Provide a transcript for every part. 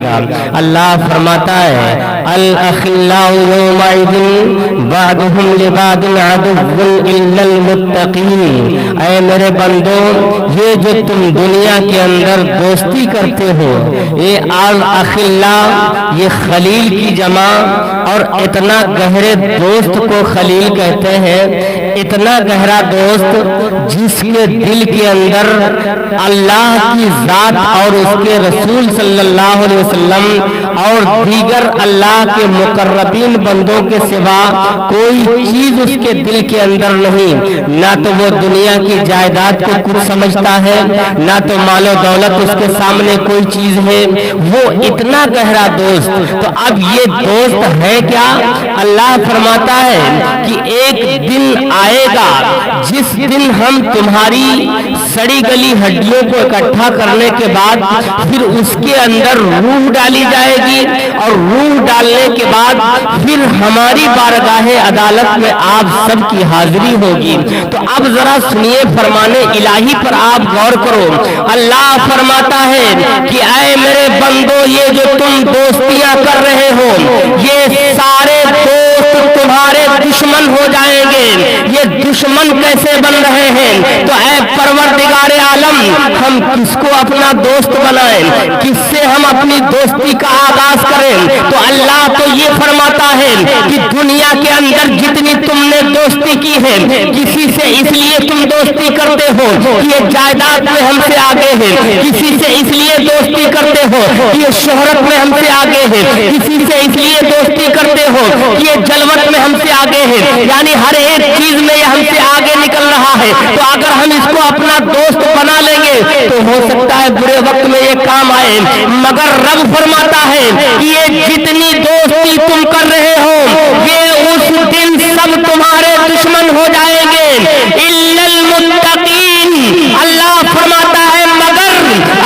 اللہ فرماتا ہے الاخلاء یومئذ بعضهم لبعض عدو الا المتقین، اے میرے بندو یہ جو تم دنیا کے اندر دوستی کرتے ہو، یہ الاخلاء یہ خلیل کی جمع، اور اتنا گہرے دوست کو خلیل کہتے ہیں، اتنا گہرا دوست جس کے دل کے اندر اللہ کی ذات اور اس کے رسول صلی اللہ علیہ وسلم اور دیگر اللہ کے مقربین بندوں کے سوا کوئی چیز اس کے دل کے اندر نہیں، نہ تو وہ دنیا کی جائیداد کو کچھ سمجھتا ہے، نہ تو مال و دولت اس کے سامنے کوئی چیز ہے، وہ اتنا گہرا دوست۔ تو اب یہ دوست ہے کیا؟ اللہ فرماتا ہے کہ ایک دن آئے گا جس دن ہم تمہاری سڑی گلی ہڈیوں کو اکٹھا کرنے کے بعد پھر اس کے اندر روح ڈالی جائے گی، اور روح ڈالنے کے بعد پھر ہماری بارگاہ عدالت میں آپ سب کی حاضری ہوگی۔ تو اب ذرا سنیے فرمانے الہی پر آپ غور کرو۔ اللہ فرماتا ہے کہ اے میرے بندو یہ جو تم دوستیاں کر رہے ہو، یہ سارے دوست تمہارے دشمن ہو جائیں گے۔ یہ دشمن کیسے بن رہے ہیں؟ تو اے پروردگار عالم ہم کس کو اپنا دوست بنائیں، کس سے ہم اپنی دوستی کا آغاز کریں؟ تو اللہ تو یہ فرماتا ہے کہ دنیا کے اندر جتنی تم نے دوستی کی ہے، کسی سے اس لیے تم دوستی کرتے ہو کہ یہ جائیداد میں ہم سے آگے ہے، کسی سے اس لیے دوستی کرتے ہو کہ یہ شہرت میں ہم سے آگے ہے، کسی سے اس لیے دوستی کرتے ہو کہ یہ جلوت میں ہم سے آگے ہے، یعنی ہر ایک چیز میں یہ ہم سے آگے نکل رہا ہے۔ تو اگر ہم اس کو اپنا دوست بنا لیں گے تو ہو سکتا ہے برے وقت میں یہ کام آئے، مگر رب فرماتا ہے کہ یہ جتنی دوستی تم کر رہے ہو یہ اس دن سب تمہارے دشمن ہو جائیں گے، الا المتقین۔ اللہ فرماتا ہے مگر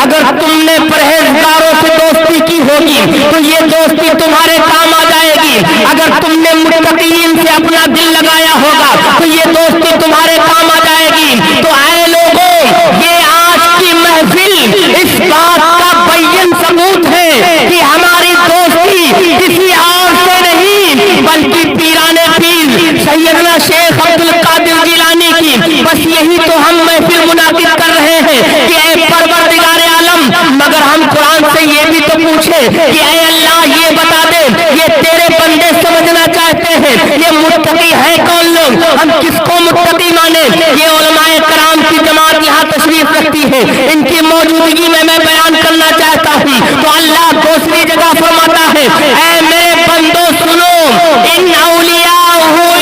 اگر تم نے پرہیزگاروں سے دوستی کی ہوگی تو یہ دوستی تمہارے کام آ جائے گی، اگر تم نے متقین سے اپنا دل لگایا ہوگا تو یہ دوستی تمہارے کام آ جائے گی۔ تو اے لوگوں یہ آج کی محفل اس بات کا بین ثبوت ہے کہ ہماری دوستی کسی اور سے نہیں بلکہ پیرانے پیر سیدنا شیخ عبد القادر جیلانی کی، بس یہی تو ہم محفل منعقد کر رہے ہیں کہ اے پروردگار عالم مگر ہم قرآن سے یہ بھی تو پوچھیں کہ اے اللہ یہ بتا دے یہ تیرے بندے سمجھنا چاہتے ہیں یہ متقی ہے کون لوگ، ہم کس کو متقی مانے؟ یہ علماء کرام کی جماعت یہاں تشریف رکھتی ہے، ان کی موجودگی میں میں بیان کرنا چاہتا ہوں۔ تو اللہ دوسری جگہ فرماتا ہے اے میرے بندو سنو، ان اولیاءہ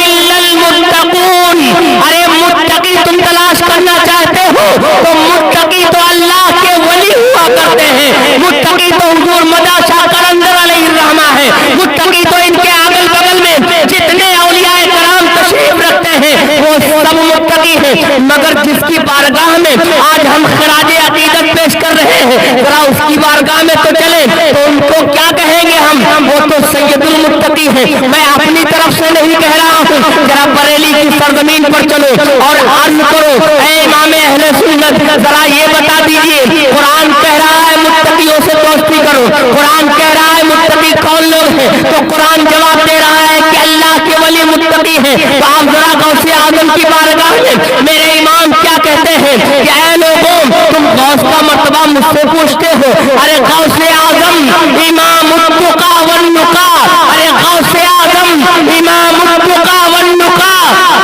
الا المتقون۔ ارے متقی تم تلاش کرنا چاہتے ہو تو متقی تو اللہ کے ولی ہوا کرتے ہیں، متقی تو حضور مدہ شاہ قلندر علیہ الرحمہ ہے، متقی تو ان کے اگل بغل میں جتنے اولیاء کرام تشریف رکھتے ہیں وہ سب متقی ہیں، مگر جس کی بارگاہ میں آج ہم خراج عقیدت پیش کر رہے ہیں ذرا اس کی بارگاہ میں تو چلیں تو ان کو کیا کہیں گے ہم؟ وہ تو سید المتقی ہیں۔ میں اپنی طرف سے نہیں کہہ رہا ہوں، ذرا بریلی کی سرزمین پر چلو اور عرض کرو اے امام اہل سنت ذرا یہ بتا دیجئے قرآن کہہ رہا ہے متقیوں سے دوستی کرو، قرآن کہہ رہا ہے متقی کون لوگ ہیں؟ تو قرآن جواب دے رہا ہے کہ اللہ کے ولی متقی ہیں۔ تو آپ ذرا غوث اعظم کی بارگاہ میں میرے امام کیا کہتے ہیں کہ اے لوگوں تم غوث کا مرتبہ مجھ سے پوچھتے ہو، ارے غوث اعظم امام التقا والنقا، ارے غوث اعظم امام التقا والنقا،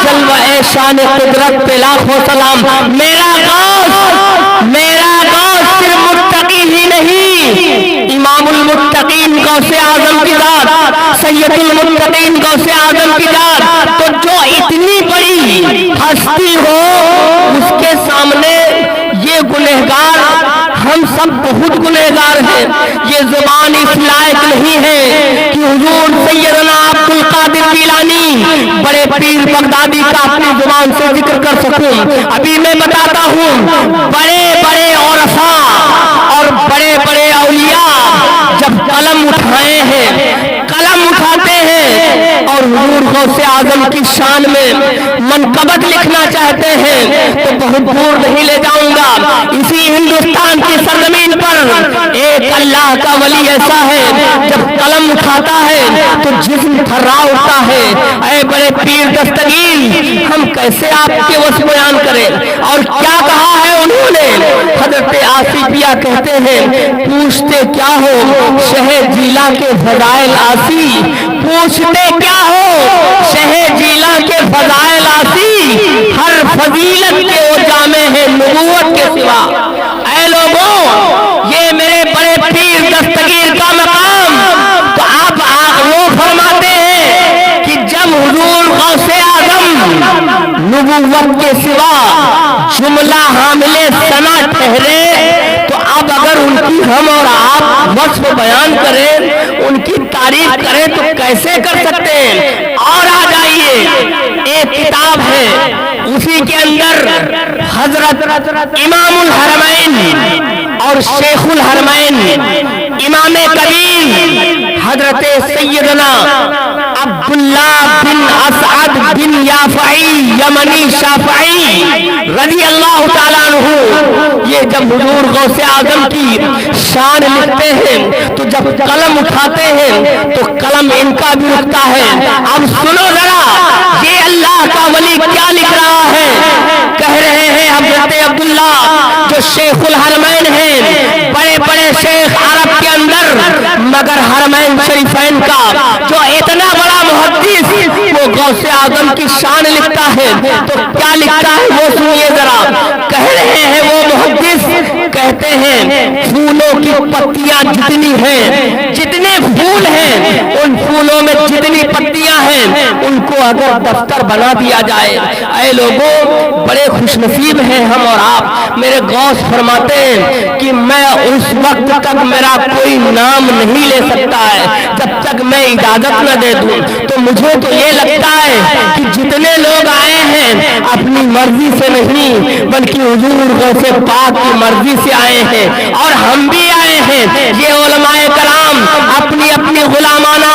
جلوہ شان قدرت پہ لاکھوں سلام۔ میرا غوث صرف متقی ہی نہیں، امام المتقین غوث اعظم کی ذات، سید المتقین غوث اعظم کی ذات، تو جو اتنی بڑی ہستی ہو اس کے سامنے یہ گنہگار، ہم سب بہت گنہگار ہیں، یہ زبان اس لائق نہیں ہے کہ حضور سیدنا عبد القادر جیلانی بڑے پیر بغدادی کا اپنی زبان سے ذکر کر سکوں۔ ابھی میں بتاتا ہوں بڑے بڑے عرفاء اور بڑے بڑے اولیاء جب قلم اٹھائے ہیں، قلم اٹھاتے ہیں اور حضور حضور غوث اعظم کی شان میں منقبت لکھنا چاہتے ہیں تو بہت دور نہیں لے جاؤں گا. اسی ہندوستان کی سرزمین پر ایک اللہ کا ولی ایسا ہے جب قلم اٹھاتا ہے تو جسم تھرا اٹھتا ہے. اے بڑے پیر دستگیر، ہم کیسے آپ کے وصف بیان کریں؟ اور کیا کہا ہے انہوں نے؟ حضرت آصفیہ کہتے ہیں پوچھتے کیا ہو شہ جیلا کے فضائل آسی، پوچھتے کیا ہو شہ جیلا کے فضائل آسی، ہر فضیلت کے وہ جامع ہے نبوت کے سوا. اے لوگوں، یہ میرے بڑے پیر دستگیر کا مقام. تو آپ وہ فرماتے ہیں کہ جب حضور غوث اعظم نبوت کے سوا جملہ حامل ثنا ٹھہرے تو اب اگر ان کی ہم اور آپ وصف بیان کریں، ان کی تعریف کریں تو کیسے کر سکتے ہیں؟ اور آ جائیے، ایک کتاب ہے اسی کے اندر حضرت امام الحرمین اور شیخ الحرمین امام کبیر حضرت سیدنا عبداللہ بن اسعد بن یافعی یمنی شافعی رضی اللہ تعالیٰ عنہ، یہ جب حضور غوث اعظم کی شان لکھتے ہیں تو جب قلم اٹھاتے ہیں تو قلم ان کا بھی اٹھتا ہے. اب سنو ذرا یہ اللہ کا ولی کیا لکھ رہا ہے. کہہ رہے ہیں حضرت عبداللہ جو شیخ الحرمین ہیں، بڑے بڑے شیخ عرب کے اندر، مگر حرمین شریفین کا جو اتنا بڑا محدث وہ غوث اعظم کی شان لکھتا ہے تو کیا لکھتا ہے وہ سنیے ذرا. کہہ رہے ہیں وہ محدث، کہتے ہیں پھولوں کی پتیاں جتنی ہیں، جتنے پھول ہیں ان پھولوں میں جتنی پتیاں ہیں ان کو اگر دفتر بنا دیا جائے. اے لوگوں، بڑے خوش نصیب ہیں ہم اور آپ. میرے غوث فرماتے ہیں کہ میں اس وقت تک میرا کوئی نام نہیں لے سکتا ہے جب تک میں اجازت نہ دے دوں. تو مجھے تو یہ لگتا ہے کہ جتنے لوگ آئے ہیں اپنی مرضی سے نہیں بلکہ حضور غوث پاک کی مرضی سے آئے ہیں، اور ہم بھی آئے ہیں. یہ علماء کرام اپنی اپنی غلامانہ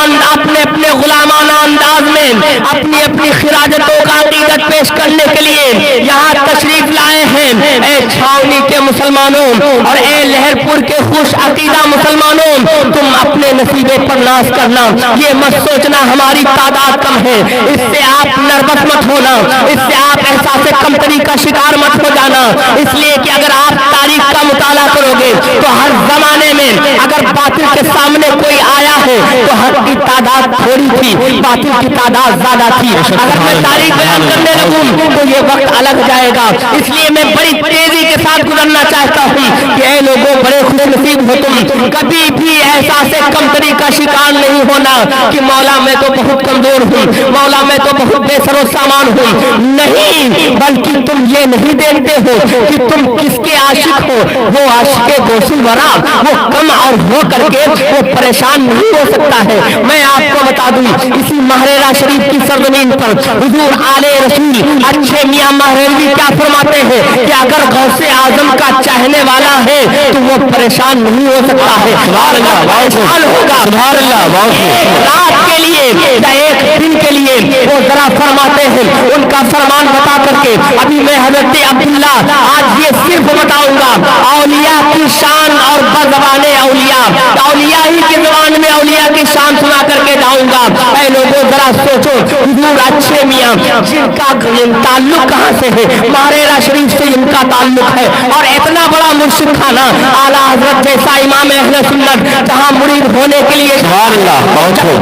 انداز میں اپنی اپنی خراجتوں کا عقیدت پیش کرنے کے لیے یہاں تشریف لائے ہیں. اے چھاونی کے مسلمانوں اور اے لہر پور کے خوش عقیدہ مسلمانوں، تم اپنے نصیبے پر ناز کرنا، یہ مت سوچنا ہماری تعداد کم ہے. اس سے آپ نروس مت ہونا، اس سے آپ احساس کمتری کا شکار مت ہو جانا. اس لیے کہ اگر آپ تاریخ کا مطالعہ کرو گے تو ہر زمانے میں اگر باطل کے سامنے کوئی آیا ہے تو حق کی تعداد تھوڑی تھی، باطل کی تعداد زیادہ تھی. اگر میں تاریخ بیان کرنے لگوں تو یہ وقت الگ جائے گا. اس لیے میں بڑی تیزی کے ساتھ گزرنا چاہتا ہوں کہ اے لوگوں، بڑے خوش نصیب ہو تم، کبھی بھی احساس کمتری کا شکار نہیں ہونا کہ مولا میں تو بہت کمزور ہوں، مولا میں تو بہت بے سر و سامان ہوں. نہیں، بلکہ تم یہ نہیں دیکھتے ہو کہ تم کس کے عاشق ہو. وہ عاشق غوث ورا وہ کم اور ہو کر کے وہ پریشان نہیں ہو سکتا ہے. میں آپ کو بتا دوں، اسی ماہرہ شریف کی سرزمین پر حضور آل رسول اچھے میاں ماہروی کیا فرماتے ہیں کہ اگر غوث اعظم کا چاہنے والا ہے تو وہ پریشان نہیں ہو سکتا ہے. پریشان ہوگا ایک رات کے لیے یا ایک دن کے لیے. وہ ذرا فرماتے ہیں ان کا فرمان بتا کر کے ابھی میں حضرت عبداللہ آج یہ صرف بتاؤں گا اولیاء کی شان اور بزبان اولیاء ہی کی زبان میں اولیاء کی شان سنا کر کے جاؤں گا. اے لوگوں ذرا سوچو، حضور اچھے میاں جن کا تعلق کہاں سے ہے؟ ماہرہ شریف سے ان کا تعلق ہے. اور اتنا بڑا مرشد خانہ اعلیٰ حضرت جیسا امام اہل سنت جہاں مرید ہونے کے لیے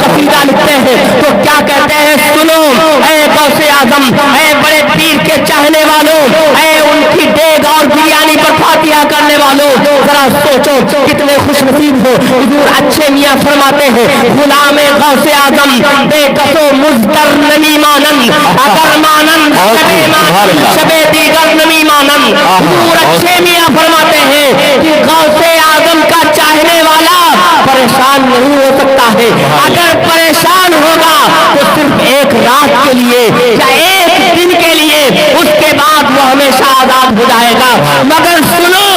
قصیدہ لکھتے ہیں تو کیا کہتے ہیں؟ سنو اے غوث اعظم، اے بڑے پیر کے چاہنے والوں، اے ان کی دیگ اور بریانی پر فاتحہ کرنے والوں، ذرا سوچو کتنے خوش نصیب ہو. حضور اچھے میاں فرماتے ہیں غلام غوث اعظم بے کسو مزدر نمی مانن اگر مانن شبے دیگر نمی مانن. حضور اچھے میاں فرماتے ہیں کہ غوث اعظم کا چاہنے والا پریشان نہیں ہو سکتا ہے. اگر پریشان ہوگا تو صرف ایک رات کے لیے یا ایک دن کے لیے، اس کے بعد وہ ہمیشہ آزاد ہو جائے گا. مگر سنو،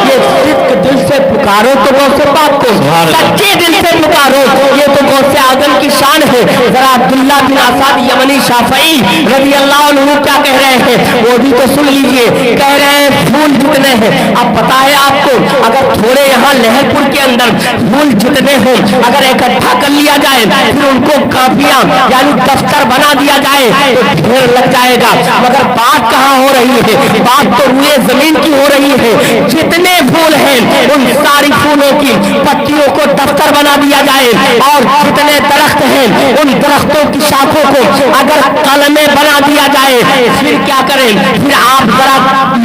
یہ صدق دل سے پکارو تو غوث پاک کو، سچے دل سے پکارو یہ تو غوث आजम की शान है। जरा अब्दुल्ला बिन असाद यमनी शाफई रजी अल्लाह अन्हु क्या कह रहे हैं वो भी तो सुन लीजिए। कह रहे हैं फूल जितने हैं, अब पता है आपको, अगर थोड़े यहाँ लहरपुर के अंदर फूल जितने हो अगर इकट्ठा कर लिया जाए, फिर उनको कापियां यानी दफ्तर बना दिया जाए तो ढेर लग जाएगा। मगर बात कहाँ हो रही है, बात तो रुए जमीन की हो रही है। जितने फूल हैं उन सारी फूलों की पत्तियों को दफ्तर बना दिया जाए, और जितने दरख्त हैं उन दरख्तों की शाखों को अगर कलमे बना दिया जाए, फिर क्या करें? फिर आप जरा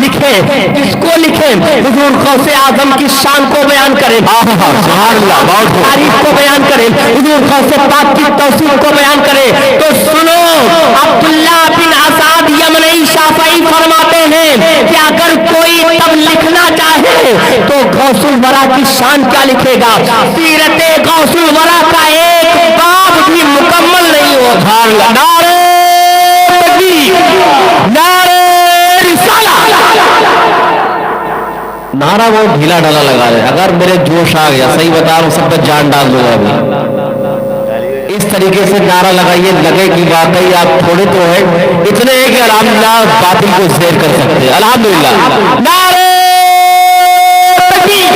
लिखें, किसको लिखें? हुजूर गौसे आजम की शान को बयान करें, तारीफ को बयान करें, हुजूर गौसे पाक की तौसीफ को बयान करें। तो सुनो, अब्दुल्ला बिन असाद यमनी शाफई फरमाते हैं कि अगर कोई तब लिखना चाहे तो गौसुल वरा की शान क्या लिखेगा? सीरते गौसुल वरा का एक बाब भी मुकम्मल नहीं होगा। नारे तकबीर, नारे रिसाला। नारा वो ढीला ढाला लगा रहे, अगर मेरे जोश आ गया, सही बता रहा हूं, सब पे जान डाल दूंगा अभी। इस तरीके से नारा लगाइए, लगे कि वाकई आप थोड़े तो हैं, इतने हैं कि अल्हम्दुलिल्लाह बातिल को शेयर कर सकते हैं। अल्हम्दुलिल्लाह, नारे तकबीर,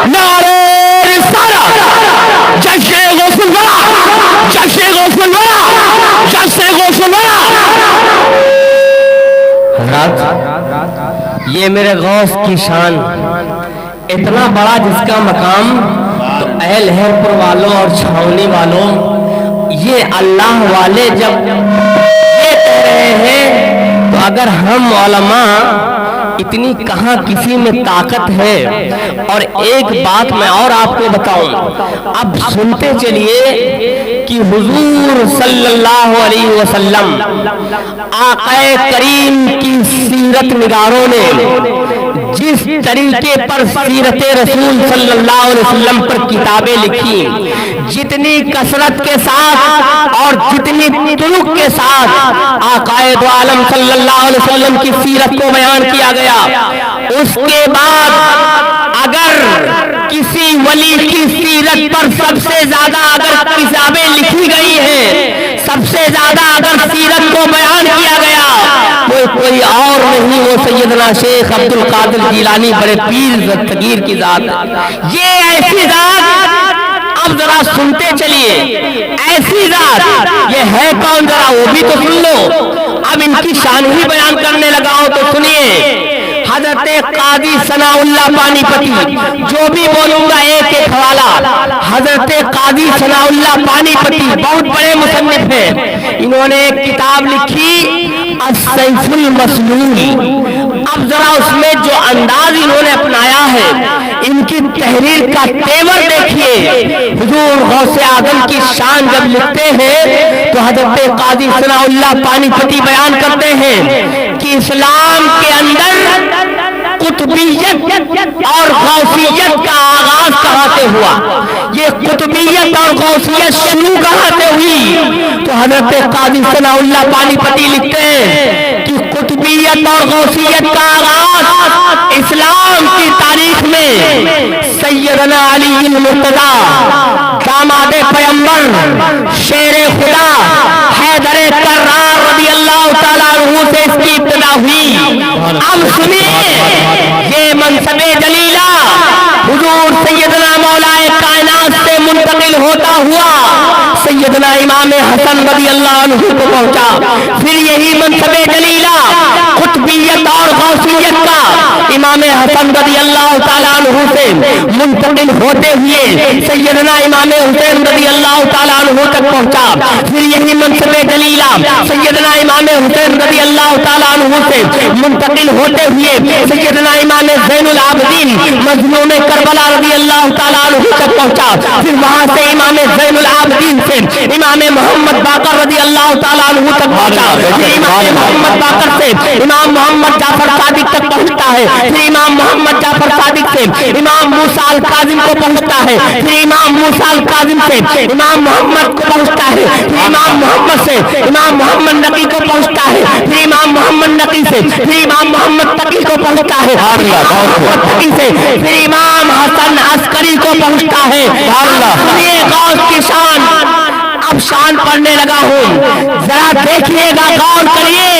नारे रिसाला, जश्न गौसुल वरा, जश्न गौसुल वरा, जश्न गौसुल वरा। हज़रात, ये मेरे गौस की शान, इतना बड़ा जिसका मकाम, तो ऐ लहरपुर वालों और छावनी वालों, ये अल्लाह वाले जब ये कह रहे हैं तो अगर हम उलमा इतनी कहाँ किसी में ताकत है। और एक बात मैं और आपको बताऊं, अब सुनते चलिए कि हुजूर सल्लल्लाहु अलैहि वसल्लम आक़ाए करीम की सीरत निगारों ने जिस तरीके पर सीरत रसूल सल्लल्लाहु अलैहि वसल्लम पर किताबें लिखी, जितनी कसरत के साथ और जितनी तुरुक के साथ आक़ाए दो आलम सल्लल्लाहु अलैहि वसल्लम की सीरत को बयान किया गया, उसके बाद अगर किसी वली की सीरत पर सबसे ज्यादा अगर किताबें लिखी गई हैं, सबसे ज्यादा अगर सीरत को बयान किया गया, कोई और नहीं, वो सैयदना शेख अब्दुल कादिर जिलानी बड़े पीर दस्तगीर की जात। ये ऐसी जात, अब जरा सुनते चलिए, ऐसी जात ये है कौन, जरा वो भी तो सुन लो। अब इनकी शान ही बयान करने लगा हो तो सुनिए। हजरत काजी सनाउल्लाह पानीपती, जो भी बोलूंगा एक एक हवाला। हजरत काजी सनाउल्लाह पानीपती बहुत बड़े मुसन्निफ हैं, इन्होंने एक किताब लिखी अस्सैफुल मसलूल। अब जरा उसमें जो अंदाज इन्होंने अपनाया है, इनकी तहरीर का तेवर देखिए। हुजूर गौसे आजम की शान जब लिखते हैं तो हजरत काजी सनाउल्लाह पानीपती बयान करते हैं कि इस्लाम के अंदर कुतुबियत और गौसियत का आगाज कहाँ से हुआ, ये कुतुबियत और गौसियत शुरू कहाँ से हुई? तो हजरत काजी सनाउल्लाह पानीपती लिखते हैं कि कुतुबियत और गौसियत का आगाज इस्लाम की तारीख में सैयदना अली मुर्तजा दामादे पैगंबर शेरे खुदा हैदर कर्रार रज़ी अल्लाह ताला अन्हु से इसकी इब्तिदा हुई। अब सुनिए, ये मनसबे जलीला हुजूर सैयदना मौलाए कायनात से मुंतकिल होता हुआ सैयदना इमाम हसन रज़ी अल्लाह अन्हु को पहुंचा। फिर यही मनसबे जलीला कुतुबियत और गौसियत का इमाम हसन रज़ी अल्लाह ताला अन्हु से मुंतकिल होते हुए सैयदना इमाम हुसैन रज़ी अल्लाह ताला अन्हु तक पहुंचा। फिर यही मनसबे जलीला सैयदना इमाम हुसैन रज़ी अल्लाह ताला अन्हु से मुंतकिल होते हुए सैयदना इमाम ज़ैनुल आबिदीन मजनून करबला रज़ी अल्लाह ताला अन्हु तक पहुंचा। फिर वहां से इमाम ज़ैनुल आबिदीन से इमाम मोहम्मद बाकर रज़ी अल्लाह ताला अन्हु तक पहुंचा। फिर इमाम मोहम्मद बाकर से इमाम मोहम्मद जाफर सादिक तक पहुंचता है। फिर इमाम मोहम्मद जाफर सादिक से इमाम मूसा अल काज़िम को पहुंचता है। फिर इमाम मूसा अल काज़िम से इमाम मोहम्मद को पहुंचता है। फिर इमाम मोहम्मद से इमाम मोहम्मद नकी को पहुंचता है। फिर इमाम मोहम्मद नकी से फिर इमाम मोहम्मद तकी को पहुंचता है। तकी से फिर इमाम हसन अस्करी को पहुंचता है। ये गौस की शान करने लगा हूँ। जरा देखिएगा, गौर करिए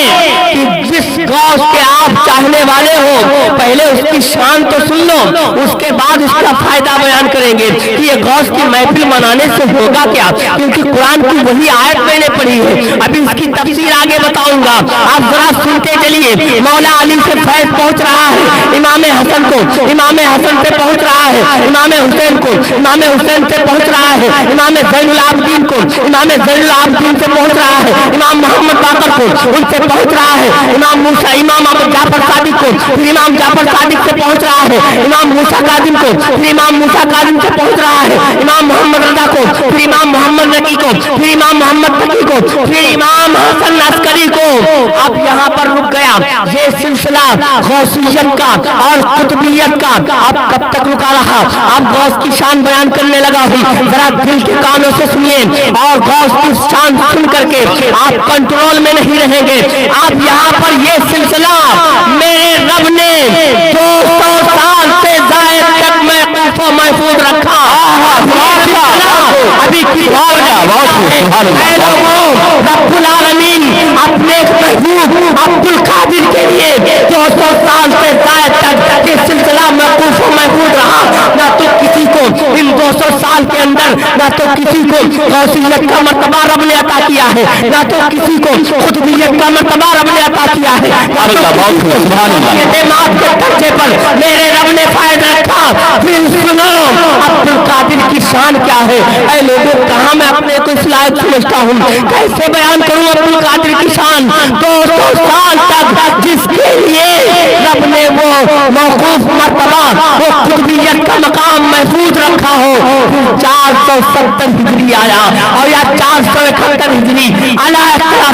कि जिस गौस के आप चाहने वाले हो, पहले उसकी शान तो सुन लो, उसके बाद उसका फायदा बयान करेंगे कि ये गौस की महफिल मनाने से होगा क्या, क्योंकि कुरान की वही आयत मैंने पढ़ी है। अभी इसकी तफसीर आगे बताऊंगा, आप जरा सुनते चलिए। मौला अली से फैज पहुंच रहा है इमाम हसन को, इमाम हसन से पहुंच रहा है इमाम हुसैन को, इमाम हुसैन से पहुंच रहा है इमाम ज़ैनुल आबिदीन को, इमाम ज़ैनुल आबिदीन से पहुंच रहा है इमाम मोहम्मद बाकर को, उनसे पहुंच रहा है इमाम मूसा, इमाम जाफर सादिक को, फिर इमाम जाफर सादिक से पहुंच रहा है इमाम मूसा काजिम को, फिर इमाम मूसा काजिम से पहुंच रहा है इमाम मोहम्मद रजा को, फिर इमाम मोहम्मद नकी को, फिर इमाम मोहम्मद तकी को, फिर इमाम हसन अस्करी को। अब यहाँ पर रुक गया ये सिलसिला गौसियत का और कुतुबियत का। अब कब तक रुका रहा? अब गौस की शान बयान करने लगा हूँ, जरा दिल के कानों से सुनिए और गौस की शान सुन करके आप कंट्रोल में नहीं रहेंगे। आप यहाँ पर ये सिलसिला मेरे रब ने 200 साल से ज़ायद तक महफूज रखा। अभी रब्बुल आलमीन अपने महबूब अब्दुल कादिर के लिए 200 साल से ज़ायद तक ये सिलसिला महफूज रहा। ना तो किसी को इन 200 साल के अंदर ना तो किसी को गौसियत का मर्तबा रब ने अता किया है, ना तो किसी को कुतुबियत का मर्तबा रब ने अता किया है। दिमाग के दर्जे पर मेरे रब ने फायदा रखा। फिर सुनो अब्दुल कादिर की शान क्या है। ऐ लोगों, कहाँ मैं अपने को इस लायक समझता हूँ, कैसे बयान करूँ अब्दुल कादिर की शान। 200 साल तक जिसके लिए रब ने वो मौकूफ मर्तबा, वो कुतुबियत का मकाम महफूज रखा हो, 470 हिजरी आया और या 471 हिजरी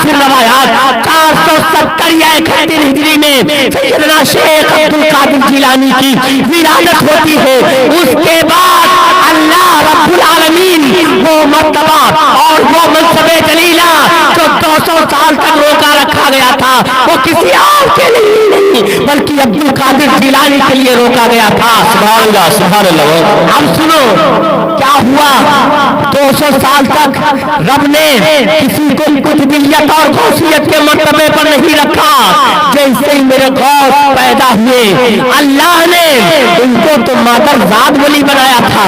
फिर रवायात 470 या 71 हिजरी में सैयदना शेख अब्दुल कादिर जिलानी की विलादत होती है। उसके बाद अल्लाह रब्बुल आलमीन वो मर्तबा और वो मनसबे जलीला जो 200 साल तक रोका रखा गया था, वो किसी और के लिए नहीं बल्कि अब्दुल कादिर जिलानी के लिए रोका गया था। सुभान अल्लाह, सुभान अल्लाह। अब सुनो क्या हुआ। 200 साल तक रब ने किसी को कुतुबियत और गौसियत के मर्तबे पर नहीं रखा। जैसे ही मेरे गौस पैदा हुए, अल्लाह ने उनको तो मादर जात वली बनाया था।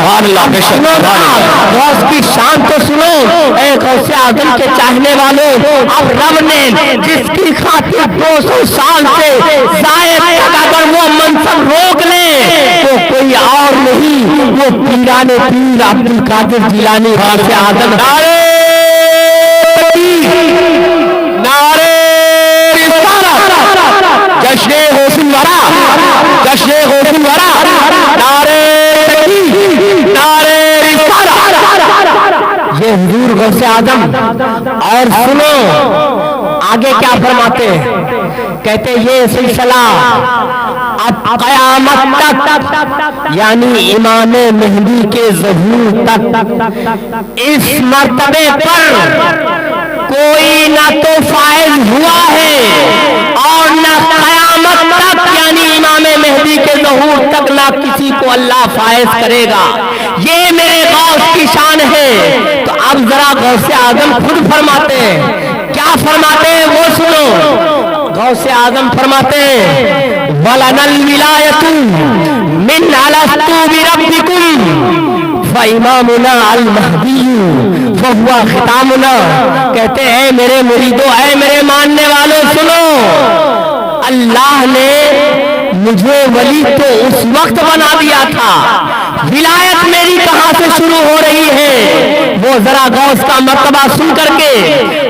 गौस की शान तो सुनो, एक गौसे आजम के चाहने वालों। अब रब ने जिसकी खातिर 200 साल से जायद अगर वो मनसब रोक ले तो कोई और नहीं, वो पीराने पीर अब्दुल कादिर जिलानी गौसे आजम। नारे नारे जश्ने होशिन वरा, जश्ने होशिन वरा, नारे नारे ये हुजूर गौसे आजम। और सुनो आगे क्या फरमाते हैं, कहते ये सिलसिला अब क़यामत तक यानी इमाम मेहदी के ज़हूर तक इस मर्तबे पर कोई ना तो फायज हुआ है और ना क़यामत तक यानी इमाम मेहदी के ज़हूर तक ना किसी को अल्लाह फायज करेगा। ये मेरे गौस की शान है। तो अब जरा गौसे आजम खुद फरमाते हैं, क्या फरमाते हैं वो सुनो। गौसे आजम फरमाते हैं वलनल विलायतु मिन अलस्तु बिरब्बिकुम फइमामुना अल महदी फहुवा खितामुना। कहते हैं मेरे मुरीदों, ऐ मेरे मानने वालों सुनो, अल्लाह ने मुझे वली तो उस वक्त बना दिया था, विलायत मेरी कहां से शुरू हो रही है वो जरा गौस का मर्तबा सुन करके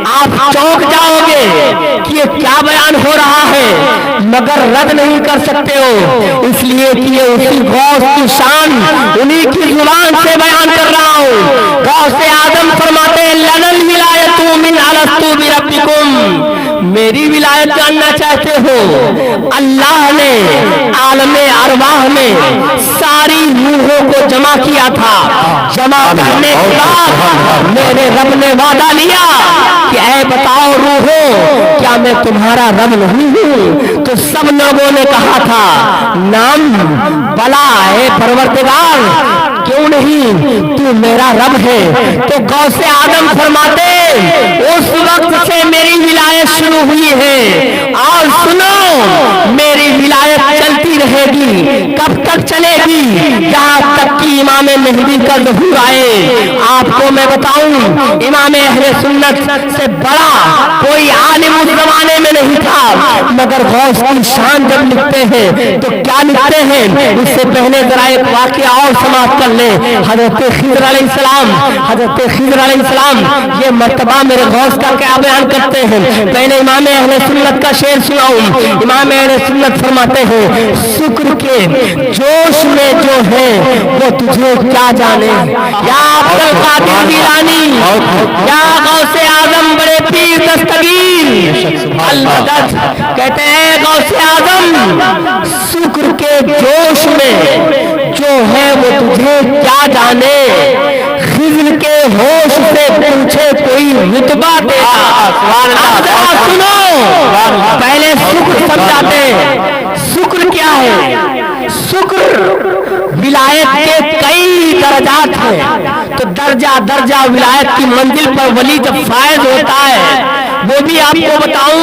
आप चौंक जाओगे कि ये क्या बयान हो रहा है, मगर रद्द नहीं कर सकते हो, इसलिए कि ये उसी गौस की शान उन्हीं की जुबान से बयान कर रहा हूँ। गौस आजम फरमाते हैं लनल विलायतु मिन अलस्तु बिरब्बिकुम, मेरी विलायत जानना चाहते हो, अल्लाह ने आलमे अरवाह में सारी रूहों को जमा किया था। जमा करने के बाद मेरे रब ने वादा लिया कि ऐ बताओ रूहो, क्या मैं तुम्हारा रब नहीं हूँ? तो सब लोगों ने कहा था नाम बला है परवरदिगार, क्यों नहीं, तू मेरा रब है। तो गौसे आदम फरमाते उस वक्त से मेरी विलायत शुरू हुई है और सुनो मेरी विलायत चलती रहेगी। कब तक चलेगी? जहां तक कि इमाम मेहदी का ज़हूर आए। आपको मैं बताऊं, इमाम अहले सुन्नत से बड़ा कोई आलिम उस जमाने में नहीं था, मगर गौस की शान जब लिखते हैं तो क्या लिखते हैं? उससे पहले जरा एक वाकया और समाप्त कर ले। हजरत खिज़र अलैहिस्सलाम, हजरत खिज़र अलैहिस्सलाम ये मर्तबा मेरे गौस का क्या बयान करते हैं। पहले इमाम अहले सुन्नत का शेर सुनाऊं। इमाम अहले सुन्नत फरमाते हैं, शुक्र के जोश में जो है वो तुझे क्या जाने। या अब्दुल कादिर जिलानी, या गौसे आजम बड़े पीर दस्तगीर अल-मदद, कहते हैं गौसे आजम शुक्र के जोश में जो है वो तुझे क्या जाने। खिज़र के होश से पूछे कोई रुतबा तेरा। सुनो, पहले शुक्र समझाते। शुक्र क्या है? शुक्र विलायत के कई दर्जात हैं। तो दर्जा दर्जा विलायत की मंजिल पर वली जब फायज होता है वो भी आपको बताऊं।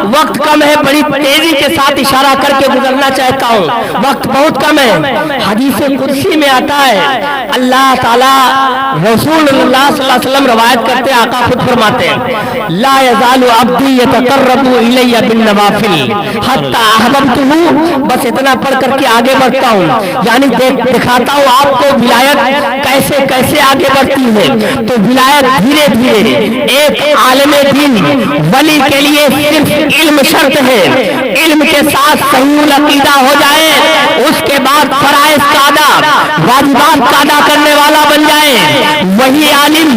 वक्त कम है, बड़ी तेजी के साथ इशारा करके गुजरना चाहता हूं, वक्त बहुत कम है। हदीस कुर्सी में आता है अल्लाह ताला रसूलुल्लाह सल्लल्लाहु अलैहि वसल्लम रवायत करते, आका खुद फरमाते हैं ला यज़ालु अब्दी यतक़र्रबु इलैया बिन नवाफिल हत्ता अहबब्तुहु। बस इतना पढ़ करके आगे बढ़ता हूँ, यानी दिखाता हूँ आपको विलायत कैसे कैसे आगे बढ़ती है। तो विलायत धीरे धीरे एक आलिम दीन वली के लिए सिर्फ इल्म शर्त है। इल्म के साथ सही अकीदा हो जाए, उसके बाद फराइज का अदा, वाजिबात का अदा करने वाला बन जाए, वही आलिम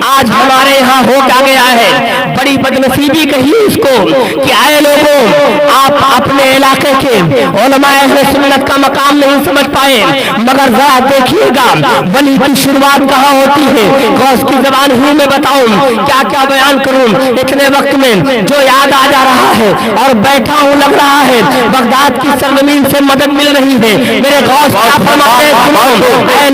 आज हमारे यहाँ हो क्या गया है। बड़ी बदनसीबी कही इसको कि आए लोगों, आप अपने इलाके के उलमाए अहले सुन्नत का मकाम नहीं समझ पाए, मगर जरा देखिएगा वली की शुरुआत कहाँ होती है। गौस की ज़बान ही में बताऊं, क्या क्या बयान करूं इतने वक्त में जो याद आ जा रहा है। और बैठा हूं, लग रहा है बगदाद की सरजमीन से मदद मिल रही है। मेरे गौस क्या फरमाते हैं,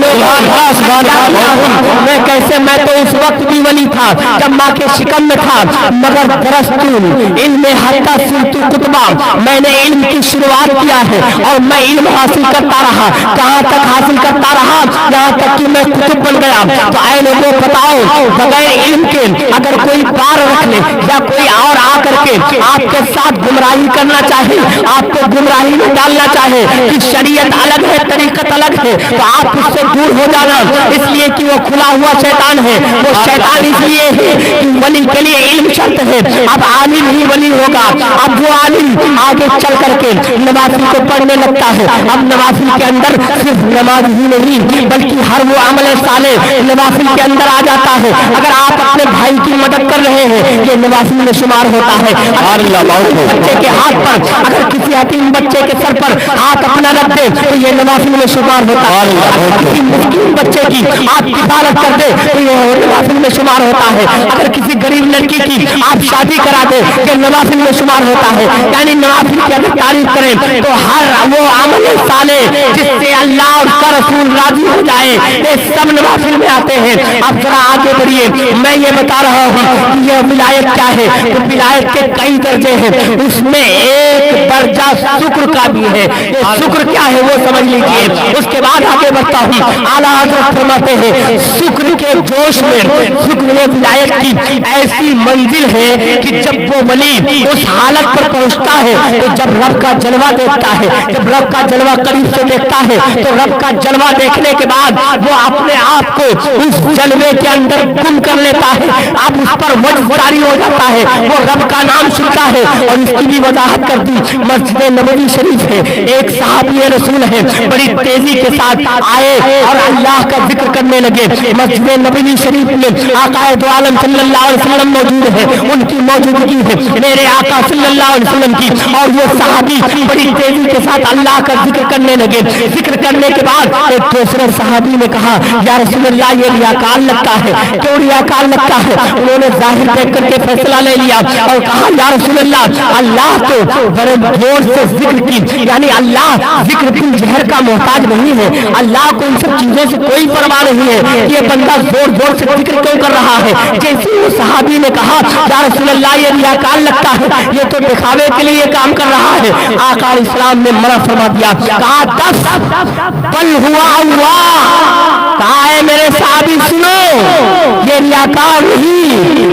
मैं कैसे, मैं तो उस वक्त भी वली था जब माँ के शिकम में था, मगर दरस्तून इल्म हत्ता सिरतु कुतबा, मैंने इल्म की शुरुआत किया है और मैं इल्म हासिल करता रहा। कहाँ तक हासिल करता रहा? यहाँ तक कि मैं कुतुब बन गया। तो आए लोगों बताओ, बगैर इल्म के अगर कोई पार रख ले या कोई और आकर के आपके साथ गुमराही करना चाहे, आपको गुमराही में डालना चाहे कि शरीयत अलग है, तरीकत अलग है, तो आप उससे दूर हो जाना, इसलिए कि वो खुला हुआ शैतान है। वो शैतान इसलिए है कि वली के लिए इल्म शर्त है। अब आलिम ही वली होगा। अब वो आलिम आगे चल करके नवाफिल को पढ़ने लगता है। अब नवाफिल के अंदर सिर्फ नमाज ही नहीं बल्कि हर वो अमल साले नवाफिल के अंदर आ जाता है। अगर आप अपने भाई की मदद कर रहे हैं, ये नवाफिल में शुमार होता है। बच्चे के हाथ पर अगर किसी यतीम बच्चे के सर पर हाथ अपना रख दे तो ये नवाफिल में शुमार होता है। किसी मुस्लिम बच्चे की आप किफायत कर दे तो ये नवाफिल में शुमार होता है। अगर किसी गरीब लड़की की आप शादी करा दे ये नवाफिल में शुमार होता है। यानी नवाफिल की अगर तारीफ करें तो हर वो अमल साले जिससे अल्लाह और उसका रसूल राजी हो जाए, ये सब नवाफिल में आते हैं। अब जरा आगे बढ़िए, मैं ये बता रहा हूँ कि ये विलायत क्या है। तो विलायत के कई दर्जे हैं, उसमें एक दर्जा शुक्र का भी है। ये शुक्र क्या है वो समझ लीजिए, उसके बाद आगे बढ़ता हूँ। आला हज़रत फरमाते हैं शुक्र के जोश में शुक्र ये विलायत की ऐसी मंजिल है कि जब वो वली उस हालत पर पहुंचता है तो जब रब का जलवा देखता है, जब रब का जलवा करीब से देखता है तो रब का जलवा देखने के बाद वो अपने आप को उस जलवे के अंदर गुम कर लेता है। अब उस पर वजदारी हो जाता है, वो रब का नाम सुनता है। और इसकी भी वजाहत कर दी, मस्जिद नबवी शरीफ है, एक साहबी रसूल है, बड़ी तेजी के साथ आए और अल्लाह का जिक्र करने लगे। मस्जिद नबी शरीफ में आका दो आलम सल्लल्लाहु अलैहि वसल्लम मौजूद है, उनकी मौजूदगी है मेरे आका सल्लल्लाहु अलैहि वसल्लम की। और वो सहाबी बड़ी तेजी के साथ अल्लाह का जिक्र करने लगे। जिक्र करने के बाद एक दूसरे सहाबी ने कहा, या रसूलल्लाह ये रियाकार लगता है, क्यों रियाकार लगता है? उन्होंने जाहिर देख करके फैसला ले लिया और कहा, या रसूलल्लाह अल्लाह तो बड़े जोर से जिक्र की, यानी अल्लाह जिक्र की जहर का मोहताज नहीं है, अल्लाह को इन सब चीजों से कोई परवाह नहीं है, ये बंदा जोर जोर से जिक्र क्यों कर रहा है? जैसे वो सहाबी ने कहा, या रसूलल्लाह ये रियाकार लगता है, ये तो दिखावे के लिए काम कर रहा है, आका इस्लाम ने मना फरमा दिया। कहा दस बल हुआ अल्लाह, कहा है मेरे साहबी सुनो, ये रियाकार नहीं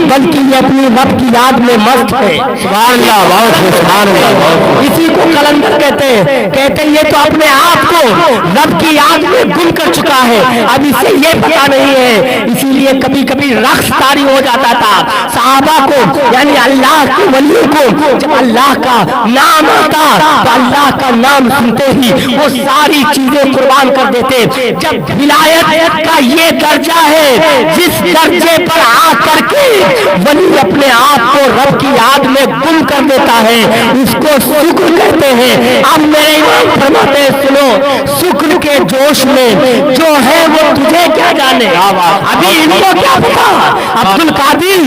बल्कि ये अपनी रब की याद में मस्त है। सुभान अल्लाह, बहुत है, सुभान अल्लाह। इसी को कलंदर कहते हैं, कहते हैं ये तो अपने आप को रब की याद में गुम कर चुका है, अब इसे ये पता नहीं है, इसीलिए कभी कभी रक्स तारी हो जाता था। सहाबा को यानी अल्लाह के वलियों को जब अल्लाह का नाम आता तो अल्लाह का नाम सुनते ही वो सारी चीजें कुर्बान कर देते। जब विलायत का ये दर्जा है जिस दर्जे पर आ करके वली अपने आप को रब की याद में गुम कर देता है, उसको शुक्र कहते हैं। अब मेरे इमाम फरमाते हैं सुनो, शुक्र के जोश में जो है वो तुझे क्या जाने, अभी इनको क्या पता अब्दुल कादिर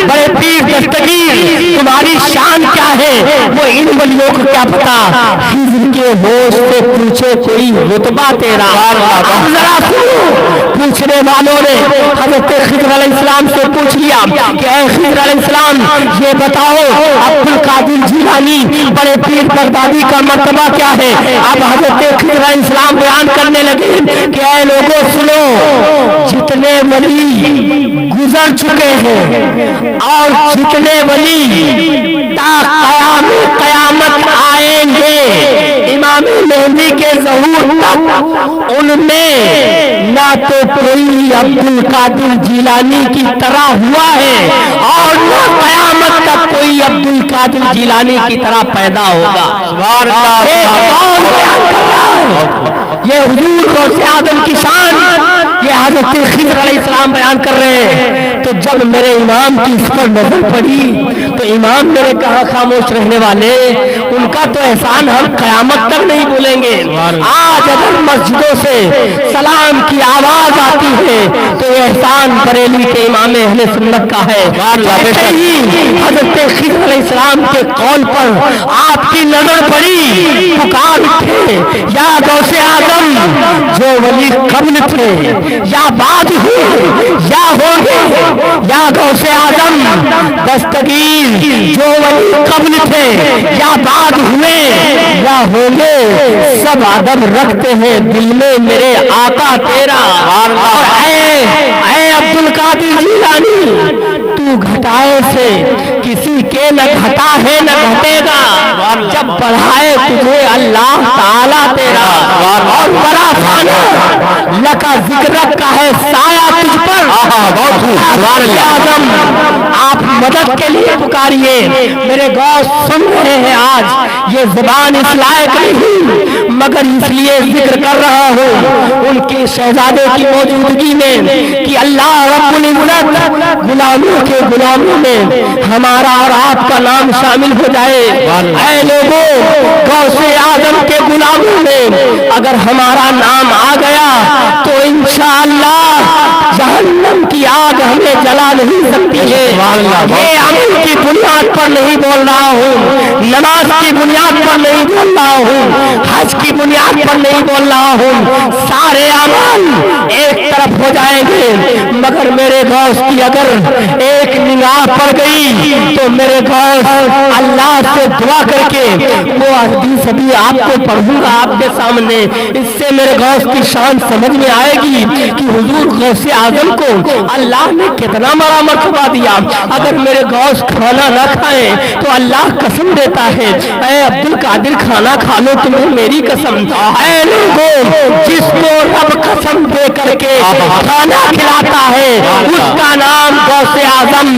बड़े पीर दस्तगीर तुम्हारी शान क्या है, वो इन वलियों को क्या पता। हिज्र के होश से पूछे कोई रुतबा तेरा, जरा सुनो, पूछने वालों ने हजरत खिज़र अलैहिस्सलाम से पूछ लिया कि ऐ खिज़र अलैहिस्सलाम ये बताओ अब्दुल कादिर जिलानी बड़े पीर बगदादी का मर्तबा क्या है। अब हजरत खिज़र अलैहिस्सलाम बयान करने लगे कि ऐ लोगों सुनो, जितने वली गुजर चुके हैं और जितने वली कयामत आएंगे इमाम मेहदी के ज़हूर तक, उनमें ना तो कोई अब्दुल कादिर जिलानी की तरह हुआ है और ना कयामत तक कोई अब्दुल कादिर जिलानी की तरह पैदा होगा। ये हुजूर गौसे आदम की शान ये हज़रत खिज़र अलैहिस्सलाम बयान कर रहे हैं। तो जब मेरे इमाम की इस पर नजर पड़ी तो इमाम मेरे कहा खामोश रहने वाले, उनका तो एहसान हम कयामत तक नहीं भूलेंगे। आज अगर मस्जिदों से सलाम की आवाज आती है तो ये एहसान बरेली के इमाम अहले सुन्नत का है। जैसे ही हज़रत खिज़र अलैहिस्सलाम के कौल पर आपकी नजर पड़ी, पुकार उठे, या गौसे आदम जो वली कब्ल थे या बाद हुए या होंगे, या गौसे आदम दस्तगीर जो वली कब्ल थे या बाद हुए या होंगे, सब अदब रखते हैं दिल में मेरे आका तेरा। ऐ अब्दुल कादिर जिलानी तू घटाए से किसी के न घटा है न घटेगा, जब बढ़ाए तुझे अल्लाह ताला तेरा। और बड़ा खाना लका जिक्र का है साया तुझ पर, आजम आप मदद के लिए पुकारिए। मेरे गौस सुन रहे हैं, आज ये जुबान इस लायक नहीं मगर इसलिए जिक्र कर रहा हूँ उनके शहजादे की मौजूदगी में कि अल्लाह रब्बुल इज्जत गुलामों के गुलामों में हमारा और आपका नाम शामिल हो जाए। ऐ लोगों, गौसे आजम के गुलामों में अगर हमारा नाम आ गया तो इंशाअल्लाह जहन्नम की आग हमें जला नहीं सकती है। ये अमल की बुनियाद पर नहीं बोल रहा हूँ, नमाज की बुनियाद पर नहीं बोल रहा हूँ, हज की बुनियाद पर नहीं बोल रहा हूँ। सारे अमल एक तरफ हो जाएंगे मगर मेरे गौस की अगर एक निगाह पड़ गई तो मेरे गौस अल्लाह से दुआ करके वो हदीस अभी आपको पढ़ूंगा आपके सामने, इससे मेरे गौस की शान समझ में आएगी कि हुजूर गौसे आजम को अल्लाह ने कितना बड़ा मर्तबा दिया। अगर मेरे गौस खाना ना खाए तो अल्लाह कसम देता है, ऐ अब्दुल कादिर खाना खा लो तुम्हें मेरी कसम। ऐ लोगों, जिसको रब कसम दे करके खाना खिलाता है उसका नाम गौसे आजम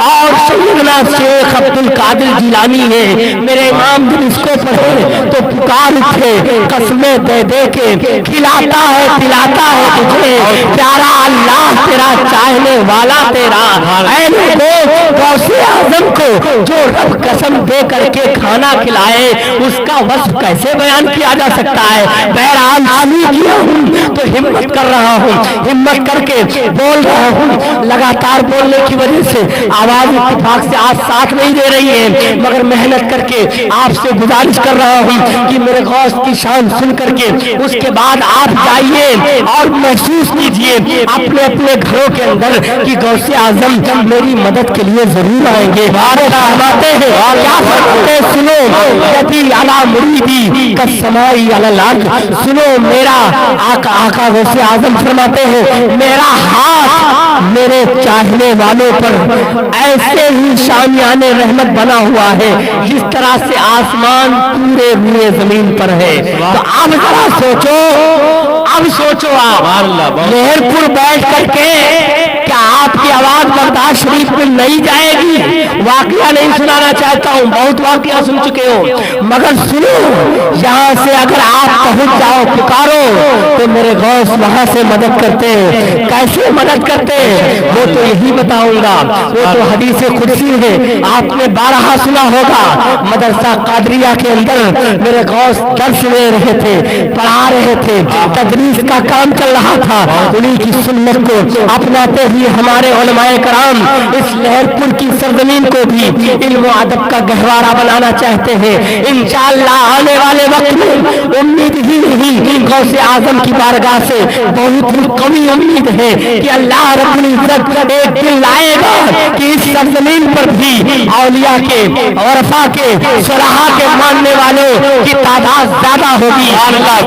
और सैयदना शेख अब्दुल कादिर जिलानी है। मेरे इमाम जब इसको पढ़े तो पुकार उठे, कसमें दे दे के खिलाता है पिलाता है तुझे प्यारा अल्लाह तेरा तेरा, चाहने वाला तेरा। ऐ लोगों, गौसे आजम को जो रब कसम दे करके खाना खिलाए उसका वस्फ कैसे बयान किया जा सकता है। बहरहाल आमी किया हूँ तो हिम्मत कर रहा हूँ, हिम्मत करके बोल रहा हूँ। लगातार बोलने की वजह से आवाज इत्तेफाक से आज साथ नहीं दे रही है, मगर मेहनत करके आपसे गुजारिश कर रहा हूँ कि मेरे गौस की शान सुन करके उसके बाद आप जाइए और महसूस कीजिए अपने अपने घरों के अंदर कि गौसे आजम मेरी मदद के लिए जरूर आएंगे। फरमाते हैं क्या फरमाते हैं, सुनो यदि अला मुरीदी का समाई अला लाग, सुनो मेरा आका गौसे आजम फरमाते हैं मेरा हाथ मेरे चाहने वालों पर ऐसे ही शामियाने रहमत बना हुआ है जिस तरह से आसमान पूरे हुए जमीन पर है। तो अब जरा सोचो, अब सोचो आप मेहरपुर बैठ करके क्या आपकी आवाज बगदाद शरीफ में नहीं जाएगी? वाकया नहीं सुनाना चाहता हूँ, बहुत वाकया सुन चुके हो, मगर सुनो यहाँ से अगर आप पहुंच जाओ, पुकारो तो मेरे गौस वहां से मदद करते हैं। कैसे मदद करते हैं वो तो यही बताऊंगा, वो तो हदीस कुदसी है, आपने 12 सुना होगा। मदरसा कादरिया के अंदर मेरे गौस दर्स ले रहे थे, पढ़ा रहे थे, तदरीस का काम चल रहा था। उन्हीं की सुन्नत को अपनाते हुए हमारे उलमाए कराम इस लहरपुर की सरजमीन को भी इल्म व अदब का गहवारा बनाना चाहते हैं। इंशाअल्लाह आने वाले वक्त में उम्मीद ही नहीं, गौसे आजम की बारगाह से बहुत ही कमी उम्मीद है कि अल्लाह रब्बुल इज्जत एक दिन लाएगा कि इस सरजमीन पर भी औलिया के, वरफा के, सुलहा के मानने वालों की तादाद ज्यादा होगी।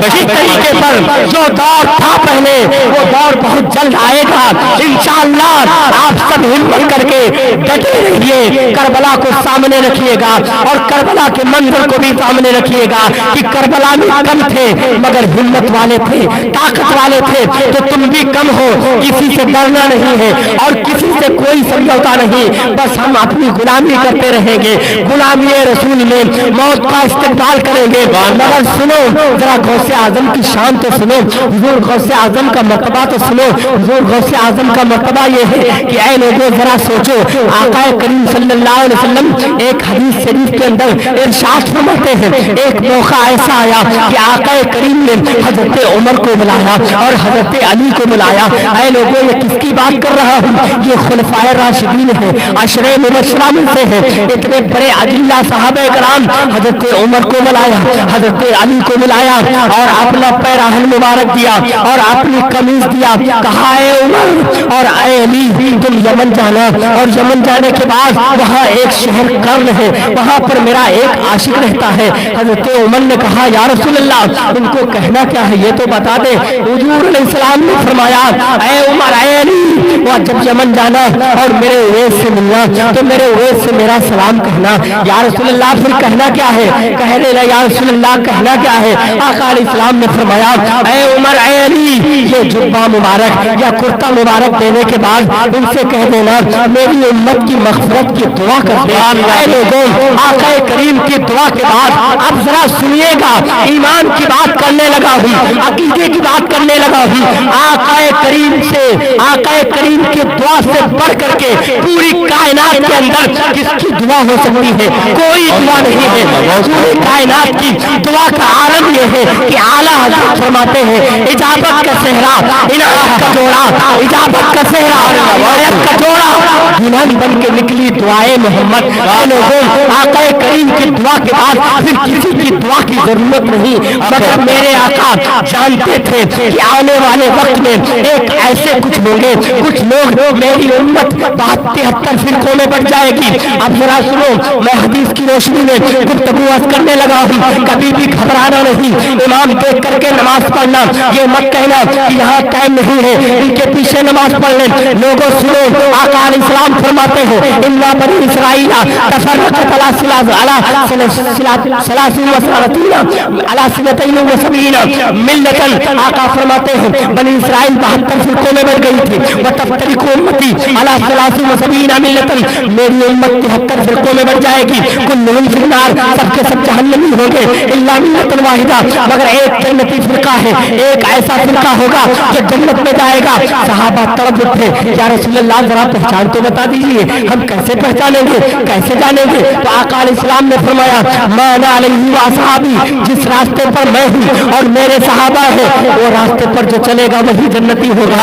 इस तरीके पर जो दौर था पहले वो दौर बहुत जल्द आएगा इंशाअल्लाह। आप सब हिम्मत करके डटे रहिए, करबला को सामने रखिएगा और करबला के मंजर को भी सामने रखिएगा कि करबला में कम थे मगर हिम्मत वाले थे, ताकत वाले थे, तो तुम भी कम हो। किसी से डरना नहीं है और किसी से कोई समझौता नहीं, बस हम अपनी गुलामी करते रहेंगे, गुलामी रसूल में मौत का इस्तेमाल करेंगे। मगर सुनो जरा गौसे आजम की शान तो सुनो, हुजूर गौसे आजम का मर्तबा तो सुनो। हुजूर गौसे आजम का मर्तबा ये है कि ऐ लोगों जरा सोचो, आका करीम सल्लल्लाहु अलैहि वसल्लम एक हदीस शरीफ के अंदर इरशाद फरमाते हैं, एक मौका ऐसा आया कि आका करीम ने हजरत उमर को बुलाया और हजरत अली को बुलाया। ऐ लोगों ये किसकी बात कर रहा हूँ, ये खुलफाए राशिदीन है, अशरे मुबश्शरा में से है। इतने बड़े अजिल्ला साहबे कराम हजरत उमर को बुलाया, हजरत अली को बुलाया और अपना पैराहन मुबारक दिया और अपनी कमीज दिया। कहा है उमर और ऐ अली तुम यमन जाना, और यमन जाने के बाद वहाँ एक शहर कर्न है, वहाँ पर मेरा एक आशिक रहता है। हजरत उमर ने कहा या रसूल अल्लाह उनको कहना क्या है ये तो बता दे। हुजूर अलैहिस्सलाम ने फरमाया ऐ उमर ऐ अली वह जब यमन जाना और मेरे उवैस से मिलना तो मेरे उवैस से मेरा सलाम कहना। या रसूल अल्लाह फिर कहना क्या है? कहने लगा या रसूल अल्लाह कहना क्या है? आका अलैहिस्सलाम ने फरमाया ऐ उमर ऐ अली ये जुब्बा मुबारक या कुर्ता मुबारक देने के बाद उनसे कह देना मेरी उम्मत की मग़फ़िरत की दुआ कर दे। ऐ लोगों आका करीम की दुआ के बाद अब जरा सुनिएगा, ईमान की बात करने लगा हूँ, अकीदे की बात करने लगा हूँ। आका करीम से, आका करीम की दुआ से बढ़ करके पूरी कायनात के अंदर किसकी दुआ हो सकती है? कोई दुआ नहीं है। पूरी कायनात की दुआ का आरंभ यह है कि आला हज़रत फरमाते हैं इजाबत का सेहरा, इनायत का जोड़ा, इजाबत का सेहरा, इनायत का जोड़ा, दुल्हन बन के निकली दुआए मोहम्मद। लोगों आका करीम की दुआ के बाद फिर किसी की दुआ की जरूरत नहीं, मगर मेरे आका जानते थे कि आने वाले वक्त में एक ऐसे कुछ होंगे, कुछ लोग मेरी उम्मत 73 फिरकों में बढ़ जाएगी। अब जरा सुनो, मैं हदीस की रोशनी में गुफ्तगू करने लगा हूँ, कभी भी घबराना नहीं, इमाम देख करके नमाज पढ़ना, ये मत कहना कि यहाँ टाइम नहीं है इनके पीछे नमाज पढ़ लें। लोगों सुनो, आका अलैहिस्सलाम तुम फरमाते हो इन्ना बनी इसराइल तफर्रक़त अला मिल्लतन। आका फरमाते हैं बनी इसराइल 72 फिरकों में बढ़ गई थी। वतफ्तरिकु उम्मती अला 73 मिल्लतन, मेरी उम्मत 73 फिरकों में बढ़ जाएगी। कुल्लुहुम फिन्नार, सबके सब जहन्नमी होंगे इल्ला मिल्लतन वाहिदा, मगर एक जन्नती फिरका है, एक ऐसा फिरका होगा जो जन्नत में जाएगा। सहाबा तड़प उठे, या रसूलल्लाह जरा पहचान तो बता दीजिए, हम कैसे पहचानेंगे, कैसे जानेंगे? तो आका अलैहिस्सलाम ने फरमाया माना अलैहि व असहाबी, जिस रास्ते पर मैं हूँ और मेरे सहाबा है वो रास्ते पर जो चलेगा वही जन्नती होगा।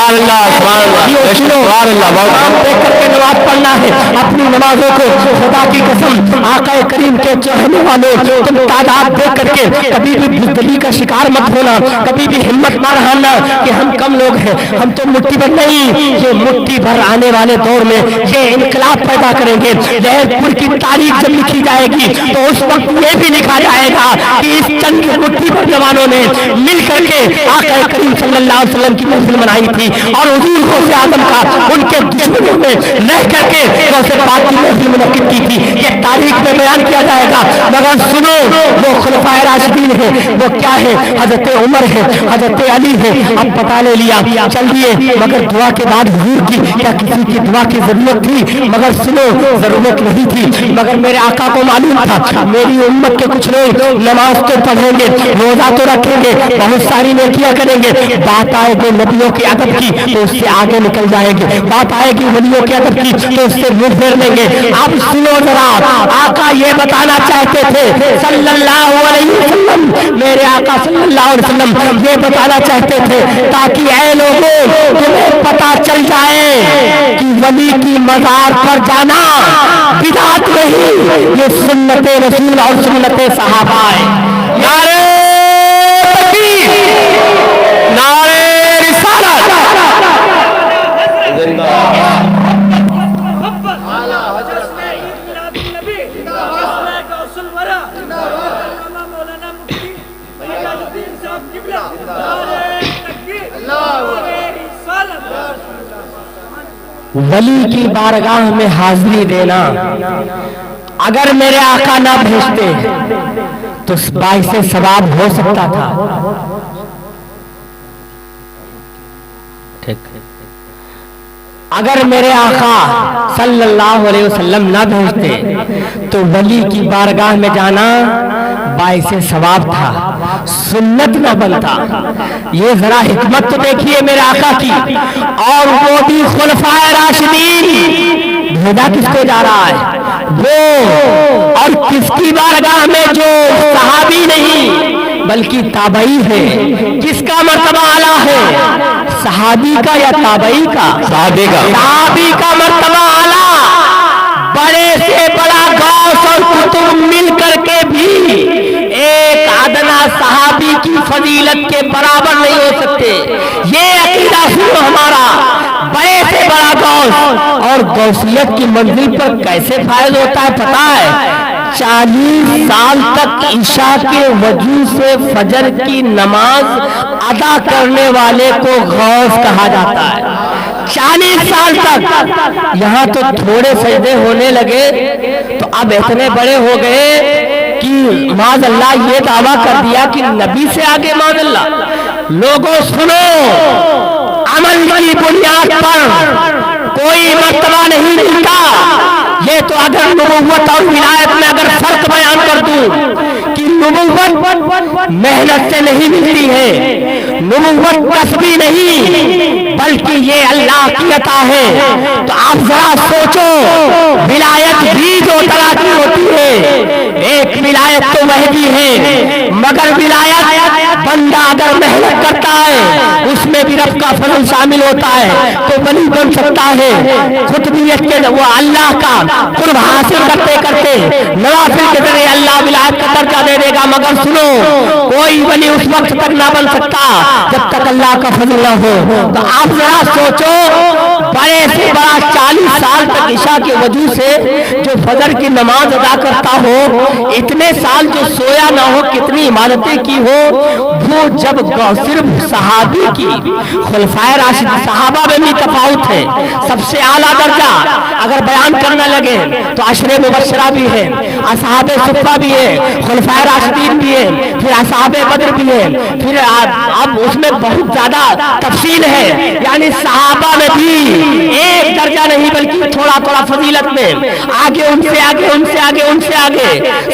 देख करके नमाज पढ़ना है, अपनी नमाजों को खुदा की कसम आका करीम के चाहने वालों तुम तादाद देख करके कभी भी बुज़दिली का शिकार मत होना, कभी भी हिम्मत ना रहाना कि हम कम लोग हैं, हम तो मुट्ठी भर नहीं। ये मुट्ठी भर आने वाले दौर में ये इनकलाब पैदा करेंगे। लहरपुर की तारीख जब लिखी जाएगी तो उस वक्त ये भी लिखा जाएगा कि इस चंद मुट्ठी भर जवानों ने मिल करके आका करीम सल्लल्लाहु अलैहि वसल्लम की महफिल मनाई थी और हुजूर गौसे आजम का उनके दुश्मनों में रह करके गौसे पाक की महफिल मुनक्किद की थी। ये तारीख में बयान किया जाएगा। मगर सुनो, वो खुलफाए राशिदीन है, वो क्या है? हजरत उमर है, हजरत अली है। अब पता ले लिया, चलिए, मगर दुआ के बाद हुजूर की क्या किसी की दुआ की जरूरत थी? मगर सुनो, जरूरत नहीं थी, मगर मेरे आका को मालूम था मेरी उम्मत के कुछ लोग नमाज तो पढ़ेंगे, रोजा तो रखेंगे, बहुत सारी नेकियां करेंगे। बात आएगी नबियों के अदब की तो उससे आगे निकल जाएंगे, बात आएगी वलियों के अदब की तो उससे मुंह फेर लेंगे। अब सुनो जरा, आका ये बताना चाहते थे सल्लल्लाहु अलैहि वसल्लम, मेरे आका सल्लल्लाहु अलैहि वसल्लम ये बताना चाहते थे ताकि ऐ लोगों तुम्हें पता चल जाए कि वली की मज़ार पर जाना बिदअत नहीं, ये सुन्नते रसूल और सुन्नते सहाबा है। नारे तकबीर, नारे रिसालत, वली की बारगाह में हाजिरी देना अगर मेरे आका ना भेजते तो बाइसे सवाब हो सकता था। ठीक, अगर मेरे आका सल्लल्लाहु अलैहि वसल्लम ना भेजते तो वली की बारगाह में जाना बाइसे सवाब था, सुन्नत न बनता। ये जरा हिकमत तो देखिए मेरे आका की, और वो भी खुलफाए राशिदीन। भेजा किसको जा रहा है? वो, और किसकी बारगाह में? जो सहाबी नहीं बल्कि ताबई है। किसका मर्तबा आला है? सहाबी का या ताबई का? सहाबी का। सहाबी का मर्तबा आला। बड़े से बड़ा गौस और कुतुब मिल करके भी एक अदना सहाबी की फजीलत के बराबर नहीं हो सकते। ये अकीदा सुनो हमारा। बड़े से बड़ा गौस, और गौसियत की मंजिल पर कैसे फायद होता है पता है? 40 साल तक ईशा के वजू से फजर की नमाज अदा करने वाले को गौस कहा जाता है। 40 साल तक। यहाँ तो थोड़े सजदे होने लगे तो अब इतने बड़े हो गए कि माज़अल्लाह ये दावा कर दिया कि नबी से आगे माज़अल्लाह। लोगों सुनो, अमल की बुनियाद पर कोई मर्तबा नहीं मिलता। ये तो अगर नबुव्वत और विलायत में अगर फर्क बयान कर दूं कि नबुव्वत मेहनत से नहीं मिलती है, नबुव्वत कसबी नहीं बल्कि ये अल्लाह की अता है, तो आप जरा सोचो विलायत भी दो तरह की होती है। एक विलायत तो वही है, मगर विलायत बंदा अगर मेहनत करता है उसमें भी रब का फजल शामिल होता है तो वली बन सकता है। खुतबियत के वो अल्लाह का कुर्ब हासिल करते करते नवाफिल के जरिए अल्लाह विलायत का दर्जा दे देगा। मगर सुनो, कोई वली उस वक्त तक ना बन सकता जब तक अल्लाह का फजल ना हो। तो आप जरा सोचो, बड़े से बड़ा 40 साल तक عشاء کے وجہ سے جو فجر کی نماز ادا کرتا ہو، اتنے سال جو سویا نہ ہو، کتنی عبادتیں کی ہو، وہ جب صرف صحابی کی، خلفائے راشد صحابہ میں بھی تفاوت ہے، سب سے اعلیٰ درجہ اگر بیان کرنا لگے تو عشرے مبشرہ بھی ہے، اصحاب صفہ بھی ہے، خلفائے راشدین بھی ہے، پھر اصحاب بدر بھی ہے، پھر اب اس میں بہت زیادہ تفصیل ہے، یعنی صحابہ میں بھی ایک درجہ نہیں بلکہ تھوڑا تھوڑا فضیلت میں آگے ان سے آگے ان سے آگے ان سے آگے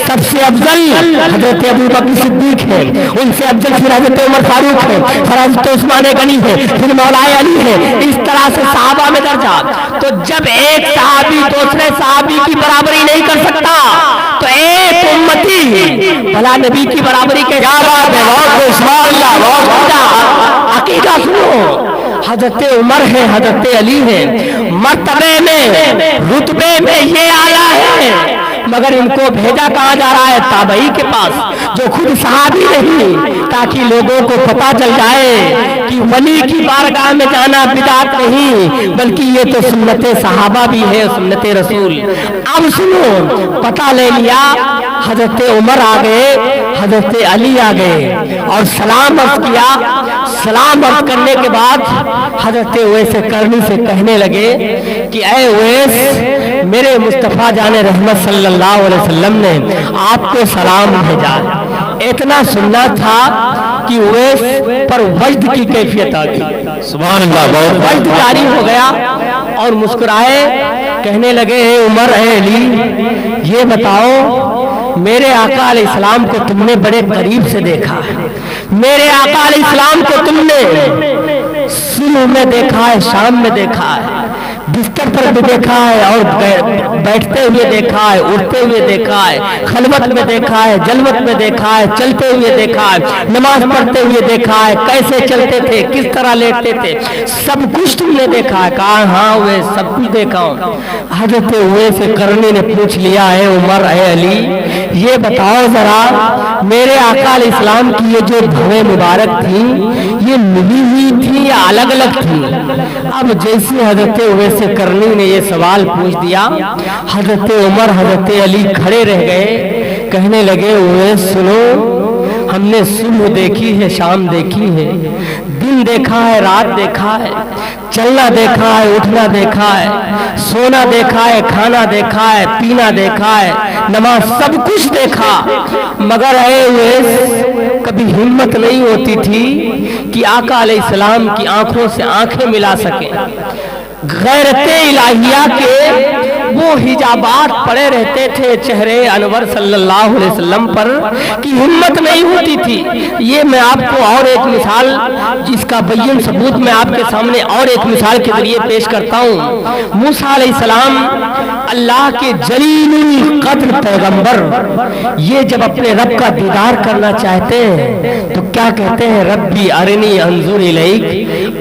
سب سے افضل حضرت ابو بکر صدیق ہے، ان سے افضل پھر حضرت عمر فاروق ہے، پھر حضرت عثمان غنی ہے، پھر مولا علی ہے، اس طرح سے صحابہ میں درجہ۔ تو جب ایک صحابی دوسرے صحابی کی برابری نہیں کر سکتا تو ایک امتی بھلا نبی کی برابری کے کیا بات ہے؟ عقیدہ سنو، حضرت عمر ہے، حضرت علی ہے، مرتبے میں رتبے میں یہ آیا ہے، مگر ان کو بھیجا کہاں جا رہا ہے؟ تابعی کے پاس جو خود صحابی نہیں، تاکہ لوگوں کو پتا چل جائے کہ ولی کی بارگاہ میں جانا بدعت نہیں بلکہ یہ تو سنت صحابہ بھی ہے، سنت رسول۔ اب سنو، پتہ لے لیا، حضرت عمر آ گئے، حضرت علی آ گئے اور سلام عرض کیا۔ سلام عرض کرنے کے بعد حضرت اویس کرنی سے کہنے لگے کہ اے اویس، میرے مصطفیٰ جان رحمت صلی اللہ علیہ وسلم نے آپ کو سلام بھیجا۔ اتنا سننا تھا کہ اویس پر وجد کی کیفیت آ گئی، سبحان اللہ، وجد جاری ہو گیا اور مسکرائے، کہنے لگے اے عمر، اے علی، یہ بتاؤ میرے آقا علیہ السلام کو تم نے بڑے قریب سے دیکھا ہے، میرے آقا علیہ السلام کو تم نے صبح میں دیکھا ہے، شام میں دیکھا ہے، بستر پر بھی دیکھا ہے اور بیٹھتے ہوئے دیکھا ہے، اٹھتے ہوئے دیکھا ہے، خلوت میں دیکھا ہے، جلوت میں دیکھا ہے، چلتے ہوئے دیکھا ہے، نماز پڑھتے ہوئے دیکھا ہے، کیسے چلتے تھے، کس طرح لیٹتے تھے، سب کچھ تم نے دیکھا ہے۔ کہا ہاں وہ سب کچھ دیکھا ہوں۔ حضرت اویس کرنی نے پوچھ لیا، اے عمر، اے علی، یہ بتاؤ ذرا میرے آقا علیہ السلام کی یہ جو بھویں مبارک تھیں یہ ملی ہوئی تھی یا الگ الگ تھی؟ اب جیسے حضرت اویس کرنی نے یہ سوال پوچھ دیا، حضرت عمر، حضرت علی کھڑے رہ گئے، کہنے لگے اویس سنو، ہم نے صبح دیکھی ہے، شام دیکھی ہے، دن دیکھا ہے، رات دیکھا ہے، چلنا دیکھا ہے، اٹھنا دیکھا ہے، سونا دیکھا ہے، کھانا دیکھا ہے، پینا دیکھا ہے، نماز، سب کچھ دیکھا، مگر اے اویس کبھی ہمت نہیں ہوتی تھی کہ آقا علیہ السلام کی آنکھوں سے آنکھیں ملا سکیں۔ غیرت الہیہ کے وہ حجابات پڑے رہتے تھے چہرے انور صلی اللہ علیہ وسلم پر کہ ہمت نہیں ہوتی تھی۔ یہ میں آپ کو اور ایک مثال جس کا بین ثبوت میں آپ کے سامنے اور ایک مثال کے ذریعے پیش کرتا ہوں۔ موسیٰ علیہ السلام اللہ کے جلیل القدر پیغمبر، یہ جب اپنے رب کا دیدار کرنا چاہتے ہیں تو کیا کہتے ہیں؟ ربی ارنی انظر الیک،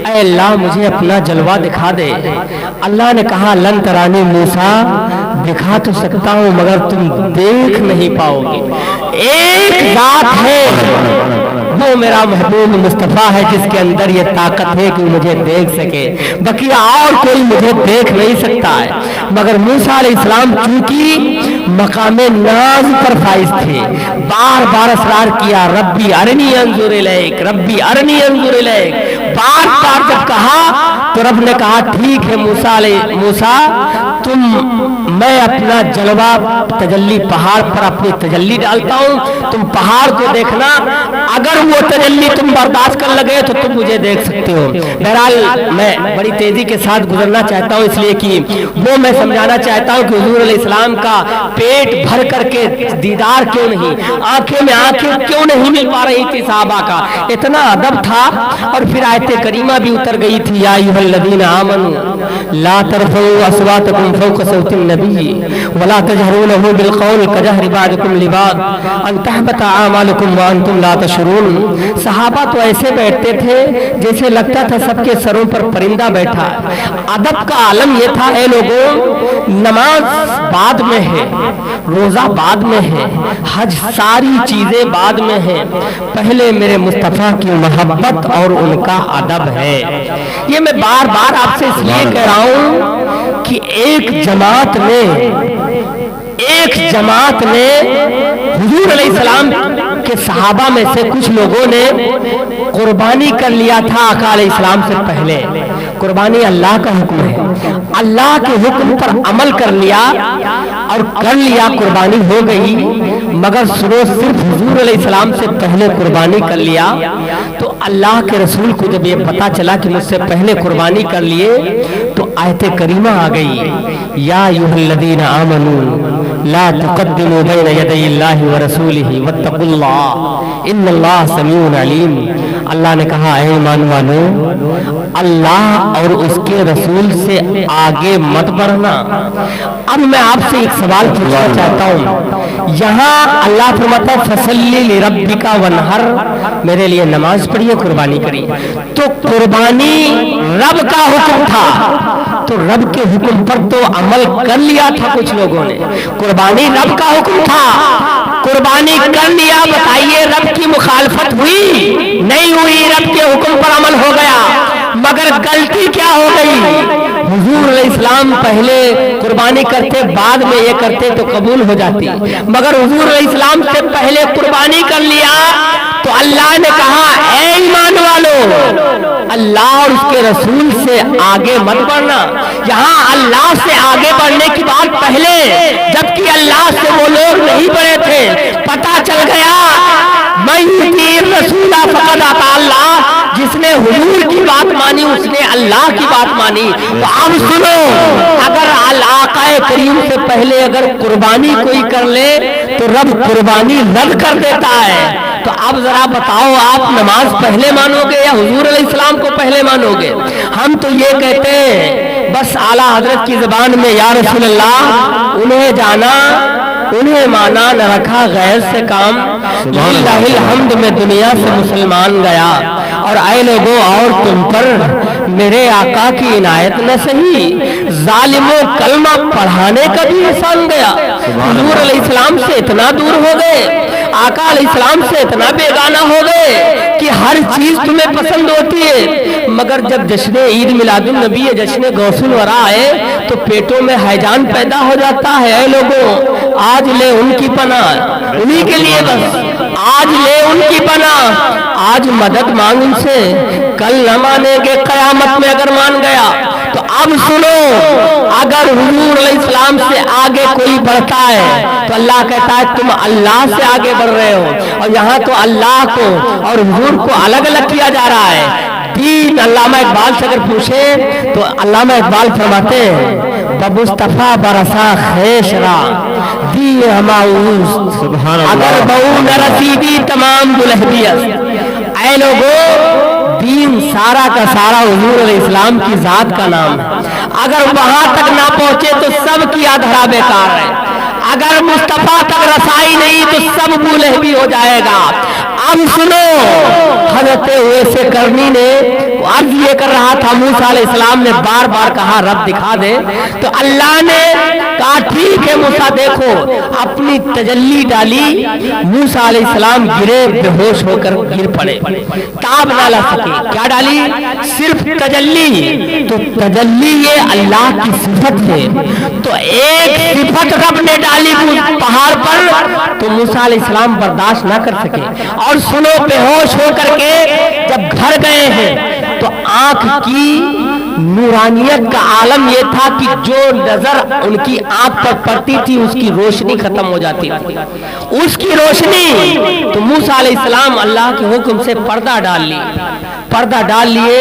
اے اللہ مجھے اپنا جلوہ دکھا دے۔ اللہ نے کہا لن ترانی موسیٰ، دکھا تو سکتا ہوں مگر تم دیکھ نہیں پاؤ گے۔ ایک ذات ہے وہ میرا محبوب مصطفیٰ ہے جس کے اندر یہ طاقت ہے کہ مجھے دیکھ سکے، بقیہ اور کوئی مجھے دیکھ نہیں سکتا ہے۔ مگر موسیٰ علیہ السلام چونکہ مقام ناز پر فائز تھے، بار بار اصرار کیا ربی ارنی انظر الیک، ربی ارنی انظر الیک، بار بار جب کہا تو رب نے کہا ٹھیک ہے موسیٰ تم، میں اپنا جلوہ تجلی پہاڑ پر اپنی تجلی ڈالتا ہوں، تم پہاڑ کو دیکھنا، اگر وہ تجلی تم برداشت کر لگے تو تم مجھے دیکھ سکتے ہو۔ بہرحال میں بڑی تیزی کے ساتھ گزرنا چاہتا ہوں، اس لیے کہ وہ میں سمجھانا چاہتا ہوں کہ حضور علیہ السلام کا پیٹ بھر کر کے دیدار کیوں نہیں، آنکھیں میں آنکھیں کیوں نہیں مل پا رہی تھی صحابہ کا، اتنا ادب تھا۔ اور پھر آیت کریمہ بھی اتر گئی تھی، یا ایھا الذین آمنوا لا ترفعوا اصواتکم فوق صوت النبی ولا تجہروا لہ بالقول کجہر بعضکم لبعض ان تحبط اعمالکم وانتم لا تشعرون۔ صحابہ تو ایسے بیٹھتے تھے جیسے لگتا تھا سب کے سروں پر پرندہ بیٹھا ہے۔ ادب کا عالم یہ تھا، اے لوگوں نماز بعد میں ہے، روزہ بعد میں ہے، حج ساری چیزیں بعد میں ہیں، پہلے میرے مصطفیٰ کی محبت اور ان کا ادب ہے۔ یہ میں بار بار آپ سے اس لیے کہہ رہا ہوں کہ ایک ایک جماعت نے حضور علیہ السلام کے صحابہ میں سے کچھ لوگوں نے قربانی کر لیا تھا آقا علیہ السلام سے پہلے. قربانی اللہ کا حکم ہے, اللہ کے حکم پر عمل کر لیا اور کر لیا, قربانی ہو گئی. مگر سنو, صرف حضور علیہ السلام سے پہلے قربانی کر لیا تو اللہ کے رسول کو جب یہ پتا چلا کہ مجھ سے پہلے قربانی کر لیے تو آیت کریمہ آ گئی, یا ایھا الذین آمنوا لا تقدموا بین یدی اللہ ورسولہ واتقوا اللہ ان اللہ سمیع علیم. اللہ نے کہا اے ایمان والو, اللہ اور اس کے رسول سے آگے مت بڑھنا. اب میں آپ سے ایک سوال پوچھنا چاہتا ہوں. یہاں اللہ فرماتا ہے فصلی لربک وانحر, میرے لیے نماز پڑھیے, قربانی کریے. تو قربانی رب کا حکم تھا, تو رب کے حکم پر تو عمل کر لیا تھا کچھ لوگوں نے. قربانی رب کا حکم تھا, قربانی کر لیا. بتائیے رب کی مخالفت ہوئی؟ نہیں ہوئی, رب کے حکم پر عمل ہو گیا. مگر غلطی کیا ہو گئی؟ حضور علیہ السلام پہلے قربانی کرتے, بعد میں یہ کرتے تو قبول ہو جاتی. مگر حضور علیہ السلام سے پہلے قربانی کر لیا تو اللہ نے کہا اے ایمان والو, اللہ اور اس کے رسول سے آگے مت بڑھنا. یہاں اللہ سے آگے بڑھنے کی بات پہلے, جبکہ اللہ سے وہ لوگ نہیں بڑھے تھے. پتا چل گیا من یطیع الرسول فقد اطاع اللہ, جس نے حضور کی بات مانی اس نے اللہ کی بات مانی. تو اب سنو, اگر آقا کریم سے پہلے اگر قربانی کوئی کر لے تو رب قربانی رد کر دیتا ہے. تو اب ذرا بتاؤ, آپ نماز پہلے مانو گے یا حضور علیہ السلام کو پہلے مانو گے؟ ہم تو یہ کہتے ہیں بس اعلیٰ حضرت کی زبان میں یا رسول اللہ, انہیں جانا انہیں مانا, نہ رکھا غیر سے کام. للہ الحمد میں دنیا سے مسلمان گیا, اور اے لوگوں اور تم پر میرے آقا کی عنایت نہ سہی, ظالموں کلمہ پڑھانے کا بھی احسان گیا. حضور علیہ السلام سے اتنا دور ہو گئے, آقا علیہ السلام سے اتنا بیگانہ ہو گئے کہ ہر چیز تمہیں پسند ہوتی ہے, مگر جب جشن عید میلاد النبی, جشن غوث الورا آئے تو پیٹوں میں ہیجان پیدا ہو جاتا ہے. اے لوگوں, آج لے ان کی پناہ, انہی کے لیے بس آج لے ان کی پناہ, آج مدد مانگ ان سے, کل نہ مانیں گے قیامت میں اگر مان گیا. تو اب سنو, اگر حضور علیہ السلام سے آگے کوئی بڑھتا ہے تو اللہ کہتا ہے تم اللہ سے آگے بڑھ رہے ہو, اور یہاں تو اللہ کو اور حضور کو الگ الگ کیا جا رہا ہے. دین علامہ اقبال سے اگر پوچھیں تو علامہ اقبال فرماتے ہیں بمصطفیٰ برسا خیش را دی ہماؤست, اگر بہو نہ رسیدی تمام دلہبیت. اے لوگوں, دین سارا کا سارا حضور علیہ السلام کی ذات کا نام ہے. اگر وہاں تک نہ پہنچے تو سب کیا دھرا بیکار ہے. اگر مصطفیٰ تک رسائی نہیں تو سب بولہبی ہو جائے گا. اب سنو, حضرت اویس کرنی نے عرض یہ کر رہا تھا, موسیٰ علیہ السلام نے بار بار کہا رب دکھا دے, تو اللہ نے کہا ٹھیک ہے موسیٰ دیکھو. اپنی تجلی ڈالی, موسیٰ علیہ السلام گرے, بے ہوش ہو کر گر پڑے, تاب نہ لا سکے. کیا ڈالی؟ صرف تجلی. تو تجلی یہ اللہ کی صفت ہے, تو ایک صفت رب نے ڈالی پہاڑ پر, تو موسیٰ علیہ السلام برداشت نہ کر سکے. اور سنو, بے ہوش ہو کر کے جب گھر گئے ہیں تو آنکھ کی نورانیت کا عالم یہ تھا کہ جو نظر ان کی آنکھ پر پڑتی تھی اس کی روشنی ختم ہو جاتی تھی, اس کی روشنی. تو موسیٰ علیہ السلام اللہ کے حکم سے پردہ ڈال لیے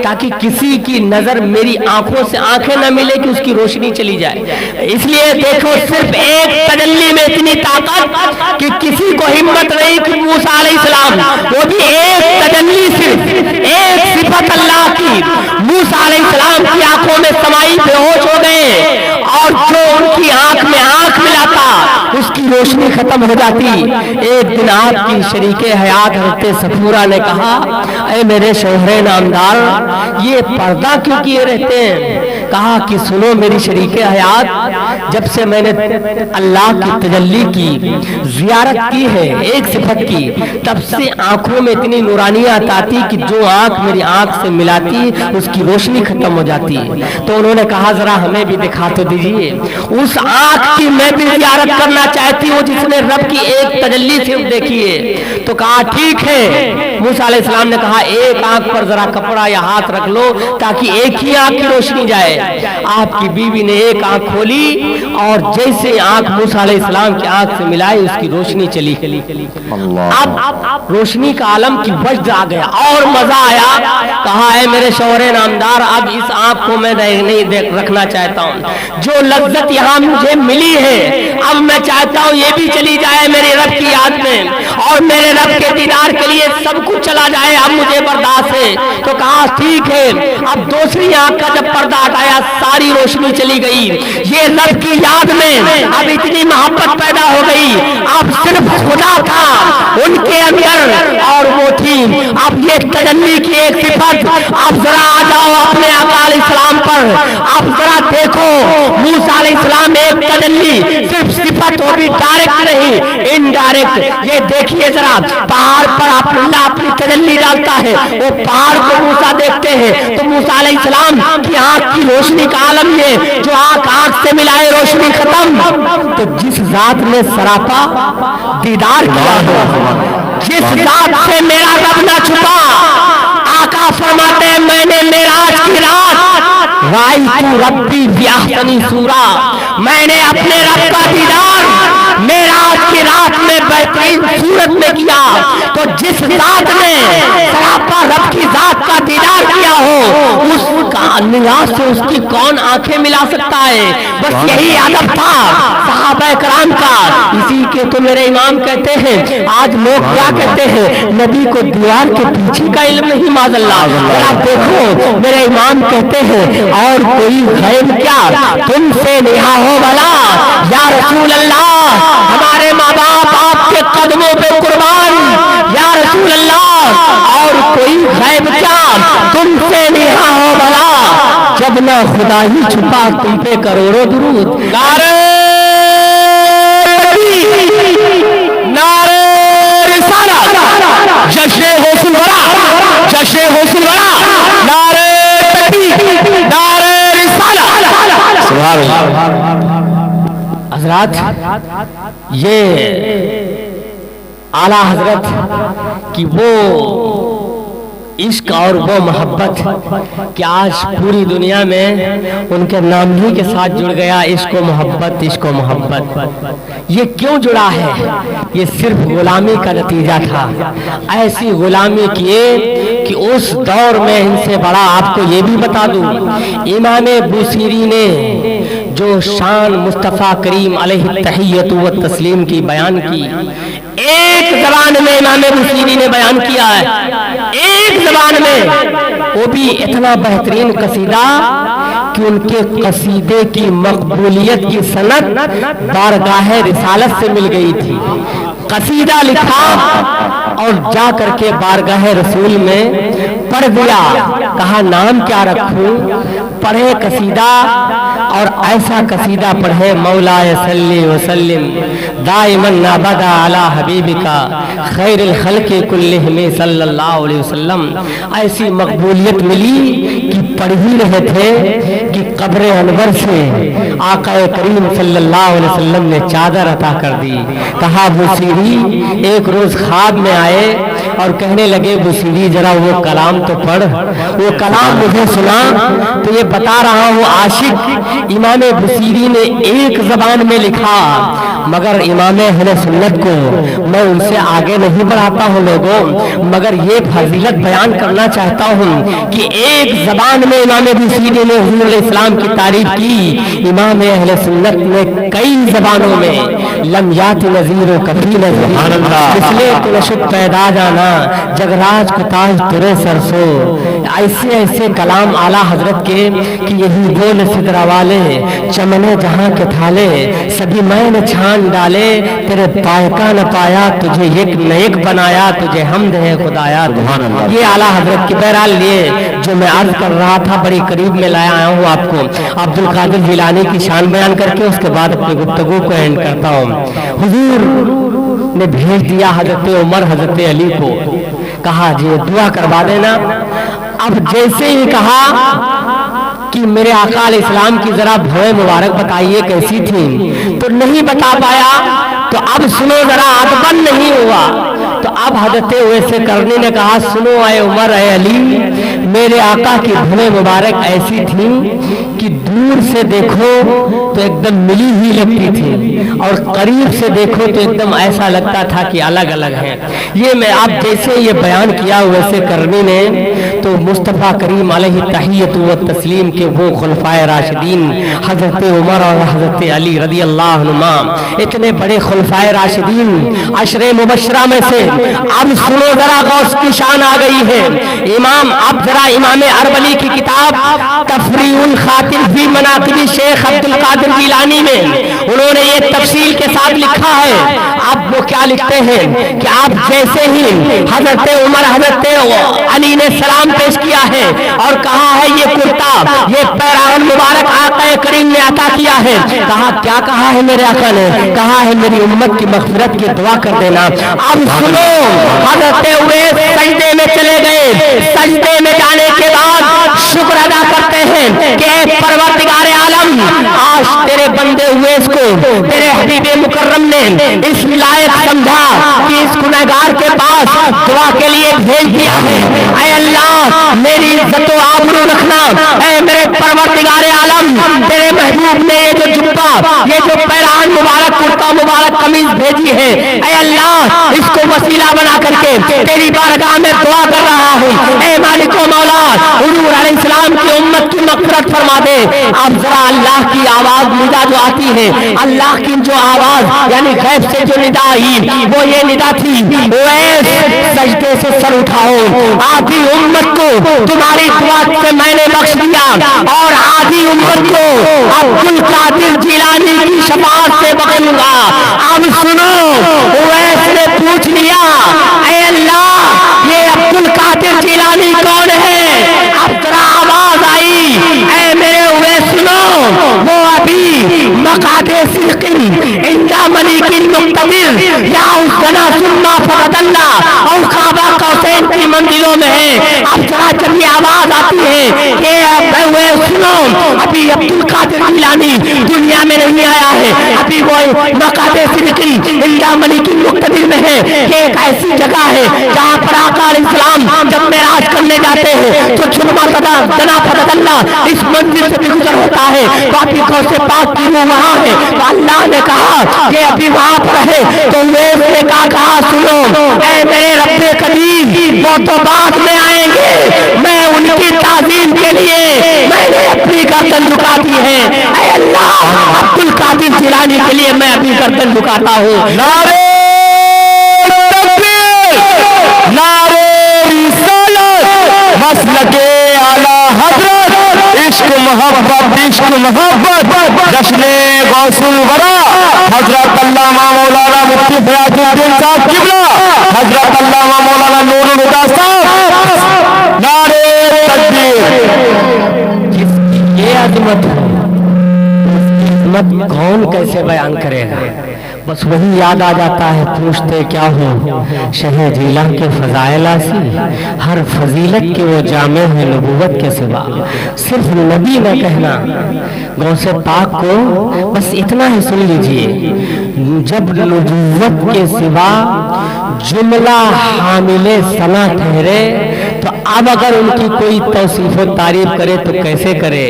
تاکہ کسی کی نظر میری آنکھوں سے آنکھیں نہ ملے کہ اس کی روشنی چلی جائے. اس لیے دیکھو, صرف ایک تجلی میں اتنی طاقت کہ کسی کو ہمت نہیں کہ موسیٰ علیہ السلام, وہ بھی ایک تجلی, صرف ایک صفت اللہ کی موسیٰ علیہ السلام کی آنکھوں میں سمائی, بے ہوش ہو گئے, اور جو ان کی آنکھ میں آنکھ ملاتا اس کی روشنی ختم ہو جاتی. ایک دن آپ کی شریک حیات حضرت صفورہ نے کہا اے میرے شوہر نامدار, یہ پردہ کیوں کیے رہتے ہیں؟ کہا کہ سنو میری شریک حیات، جب سے میں نے اللہ کی تجلی کی زیارت کی ہے ایک صفت کی، تب سے آنکھوں میں اتنی نورانیات آتی کہ جو آنکھ میری آنکھ سے ملاتی اس کی روشنی ختم ہو جاتی ہے۔ تو انہوں نے کہا ذرا ہمیں بھی دکھا تو دیجئے، اس آنکھ کی میں بھی زیارت کرنا چاہتی ہوں جس نے رب کی ایک تجلی صرف دیکھی ہے۔ تو کہا ٹھیک ہے۔ موسیٰ علیہ السلام نے کہا ایک آنکھ پر ذرا کپڑا یا ہاتھ رکھ لو تاکہ ایک ہی آنکھ کی روشنی جائے۔ آپ کی بیوی نے ایک آنکھ کھولی اور جیسے آنکھ موسیٰ علیہ السلام کی آنکھ سے ملائی اس کی روشنی چلی۔ اب روشنی کا عالم کی وجد آ گیا اور مزہ آیا۔ کہا ہے میرے شوہر نامدار، اب اس آنکھ کو میں نہیں رکھنا چاہتا ہوں، جو لذت یہاں مجھے ملی ہے اب میں چاہتا ہوں یہ بھی چلی جائے میرے رب کی یاد میں، اور میرے رب کے دیدار کے لیے سب کچھ چلا جائے، اب مجھے برداشت ہے۔ تو کہا ٹھیک ہے۔ اب دوسری آنکھ کا جب پردہ ہٹایا ساری روشنی چلی گئی۔ یہ رب کی یاد میں اب اتنی محبت پیدا ہو گئی، اب صرف خدا تھا ان کے اندر اور وہ تھی اب یہ تجلی کی ایک صفت۔ اب ذرا آ جاؤ اپنے آقا علیہ السلام پر، اب ذرا دیکھو موسیٰ علیہ السلام ایک تجلی صرف صفت ہو بھی ڈائریکٹ نہیں انڈائریکٹ۔ یہ دیکھیے ذرا پہاڑ پر اللہ اپنی تجلی ڈالتا ہے، وہ پہاڑ کو موسیٰ دیکھتے ہیں تو موسیٰ علیہ السلام کی آنکھ کی روشنی کا عالم یہ جو آنکھ سے ملائے روشنی ختم۔ تو جس ذات نے سراپا دیدار کیا ہو، جس ذات سے میرا رب نہ چھپا، آقا فرماتے ہیں میں نے معراج کی رات رأیت ربی بأحسن صورہ، میں نے اپنے رب کا دیدار معراج کی رات میں بہترین صورت میں کیا۔ تو جس ذات نے سراپا رب کی ذات کا دیدار کیا ہو اس کا نگاہ سے اس کی کون آنکھیں ملا سکتا ہے؟ بس یہی ادب تھا صحابہ کرام کا۔ اسی کے تو میرے امام کہتے ہیں آج لوگ کیا کہتے ہیں نبی کو دیوار کے پیچھے کا علم نہیں معاذ اللہ۔ آپ دیکھو میرے امام کہتے ہیں اور کوئی غیب کیا تم سے نہا ہو بھلا یا رسول اللہ، ہمارے ماں باپ آپ کے قدموں پہ قربان یا رسول اللہ، اور کوئی غیب کیا تم سے نہا ہو بھلا، جب نہ خدا ہی چھپا تم پہ کروڑوں درود۔ نعرہ نعرہ رسالت، جشن حسن ورا، جشن حسن ورا، نعرہ تکبیر، نعرہ رسالت۔ سبحان اللہ۔ حضرات یہ اعلیٰ حضرت کی وہ عشق اور وہ محبت کہ آج پوری دنیا میں ان کے نام ہی کے ساتھ جڑ گیا عشق و محبت، عشق و محبت۔ یہ کیوں جڑا ہے؟ یہ صرف غلامی کا نتیجہ تھا۔ ایسی غلامی کیے کہ اس دور میں ان سے بڑا آپ کو یہ بھی بتا دوں، امام بوصیری نے جو شان مصطفیٰ کریم علیہ التحیۃ و تسلیم کی بیان کی، ایک زبان میں امام بوصیری نے بیان کیا ہے، ایک زبان میں، وہ بھی اتنا بہترین قصیدہ کہ ان کے قصیدے کی مقبولیت کی سند بارگاہ رسالت سے مل گئی تھی۔ قصیدہ لکھا اور جا کر کے بارگاہ رسول میں پڑھ دیا، کہا نام کیا رکھوں؟ پڑھے قصیدہ، اور ایسا قصیدہ پڑھے مولا صلی وسلم دائما ابدا علی حبیبکا خیر الخلق کلہم صلی اللہ علیہ وسلم۔ ایسی مقبولیت ملی کہ پڑھ ہی رہے تھے کہ قبر انور سے آقا کریم صلی اللہ علیہ وسلم نے چادر عطا کر دی۔ کہا بوصیری ایک روز خواب میں آئے اور کہنے لگے بوصیری ذرا وہ کلام تو پڑھ، وہ کلام مجھے سنا۔ تو یہ بتا رہا ہوں عاشق امام بوصیری نے ایک زبان میں لکھا، مگر امام اہل سنت کو میں ان سے آگے نہیں بڑھاتا ہوں لوگوں، مگر یہ فضیلت بیان کرنا چاہتا ہوں کہ ایک زبان میں امام بوصیری نے حضور علیہ السلام کی تعریف کی، امام اہل سنت نے کئی زبانوں میں لم یات نذیر کبھی نذیر، اسلے تو نشد پیدا جانا جگراج کو تاج ترے سرسو۔ ایسے ایسے کلام اعلیٰ حضرت کے کہ یہی بول سدرا والے چمنے جہاں کے تھالے، سبھی میں نے چھان ڈالے تیرے پائے کا نہ پایا، تجھے ایک نہ ایک بنایا، تجھے حمد ہے خدایا۔ یہ اعلیٰ حضرت کی بہرحال لیے جو میں عرض کر رہا تھا بڑی قریب میں لایا آیا ہوں آپ کو عبد القادر جیلانی کی شان بیان کر کے، اس کے بعد اپنی گفتگو کو اینڈ کرتا ہوں۔ حضور نے بھیج دیا حضرت عمر حضرت علی کو، کہا جی دعا کروا دینا۔ اب جیسے ہی کہا کہ میرے آقا علیہ السلام کی ذرا بھویں مبارک بتائیے کیسی تھی، تو نہیں بتا پایا۔ تو اب سنو ذرا، ادبن نہیں ہوا۔ تو اب حضرت اویس کرنی نے کہا سنو اے عمر اے علی، میرے آقا کی بھویں مبارک ایسی تھی کہ دور سے دیکھو تو ایک دم ملی ہی لگتی تھی، اور قریب سے دیکھو تو ایک دم ایسا لگتا تھا کہ الگ الگ ہیں۔ یہ میں آپ جیسے یہ بیان کیا ویسے کرنی نے، تو مصطفیٰ کریم علیہ تحیت و تسلیم کے وہ خلفائے راشدین حضرت عمر اور حضرت علی رضی اللہ عنہما، اتنے بڑے خلفائے راشدین عشرے مبشرہ میں سے، اب سنو ذرا غوث کی شان آ گئی ہے۔ امام اب ذرا امام اربلی کی کتاب تفریح الخاطر فی مناقب شیخ عبد القادر جیلانی میں انہوں نے یہ تفصیل کے ساتھ لکھا ہے۔ اب وہ کیا لکھتے ہیں کہ آپ جیسے ہی حضرت عمر حضرت علی نے سلام پیش کیا ہے اور کہا ہے یہ کرتا یہ پیراہن مبارک آقا کریم نے عطا کیا ہے، کہا کیا کہا ہے میرے آقا نے؟ کہا ہے میری امت کی مغفرت کی دعا کر دینا۔ اب سنو، حضرت اویس سجدے میں چلے گئے، سجدے میں جانے کے بعد شکر ادا کرتے ہیں کہ اے پروردگار عالم، آج تیرے بندے اویس کو تیرے حبیب مکرم نے اس لائق سمجھا کہ اس گنہگار کے پاس دعا کے لیے بھیج دیا ہے۔ اے اللہ میری عزت و آبرو رکھنا، اے میرے پروردگار عالم، تیرے محبوب نے یہ جو جبہ یہ جو پیراہن مبارک کرتا مبارک قمیض بھیجی ہے، اے اللہ اس کو وسیلہ بنا کر کے تیری بارگاہ میں دعا کر رہا ہوں۔ اے مالک و مولا، حضور علیہ السلام کی امت کی مغفرت فرما دے۔ اب ذرا اللہ کی آواز ندا جو آتی ہے، اللہ کی جو آواز یعنی غیب سے جو ندا آئی وہ یہ ندا تھی، اویس سجدے سے سر اٹھاؤ، آدھی امت کو تمہاری دعا سے میں نے بخش دیا اور آدھی امت کو عبد القادر جیلانی کی شفاعت سے بخشوں گا۔ اب سنو، اویس نے پوچھ لیا اے اللہ یہ عبد القادر جیلانی کون ہے؟ اب ذرا آواز آئی، اے میرے اویس سنو، وہ ابھی مقعد صدق عند ملیک مقتدر یا اسنا ثم فرد اللہ اور کعبہ قوسین کی منزلوں میں ہے۔ اب ذرا جب یہ آواز آتی ہے کہ سنو، ابھی عبد القادر جیلانی دنیا میں نہیں آیا ہے، ابھی وہ مقعد صدق عند ملیک مقتدر میں ہے، کہ ایک ایسی جگہ ہے جہاں پر آقا علیہ السلام جب معراج کرنے جاتے ہیں تو چھلما جنا فرد اللہ اس منزل سے بھی گزر ہوتا ہے، تو ابھی غوث پاک کی روح وہاں ہے۔ تو اللہ نے کہا کہ ابھی وہاں پر ہے، تو ویس نے کہا سنو اے میرے رب کریم، وہ تو بعد میں آئیں گے، میں ان کی تعظیم کے لیے میں نے اپنی گردن جھکا دی ہے۔ اے اللہ عبد القادر جیلانی کے لیے میں اپنی گردن جھکاتا ہوں۔ نعرہ تکبیر، نعرہ رسالت، مسلک اعلیٰ حضرت، عشق محبت، جشن غوث الورا حضرت علامہ مولانا مفتی فیاض الدین صاحب قبلہ، حضرت علامہ مولانا نور الہدیٰ صاحب، نعرہ تکبیر۔ یہ عظمت کون کیسے بیان کرے گا؟ بس وہی یاد آ جاتا ہے، پوچھتے کیا ہو شہ جیلا کے فضائل آسی، ہر فضیلت کے وہ جامع ہے نبوت کے سوا، صرف نبی نہ کہنا غوث پاک کو، بس اتنا ہی سن لیجئے، جب نبوت کے سوا جملہ حامل ثنا ٹھہرے تو اب اگر ان کی کوئی توصیف و تعریف کرے تو کیسے کرے؟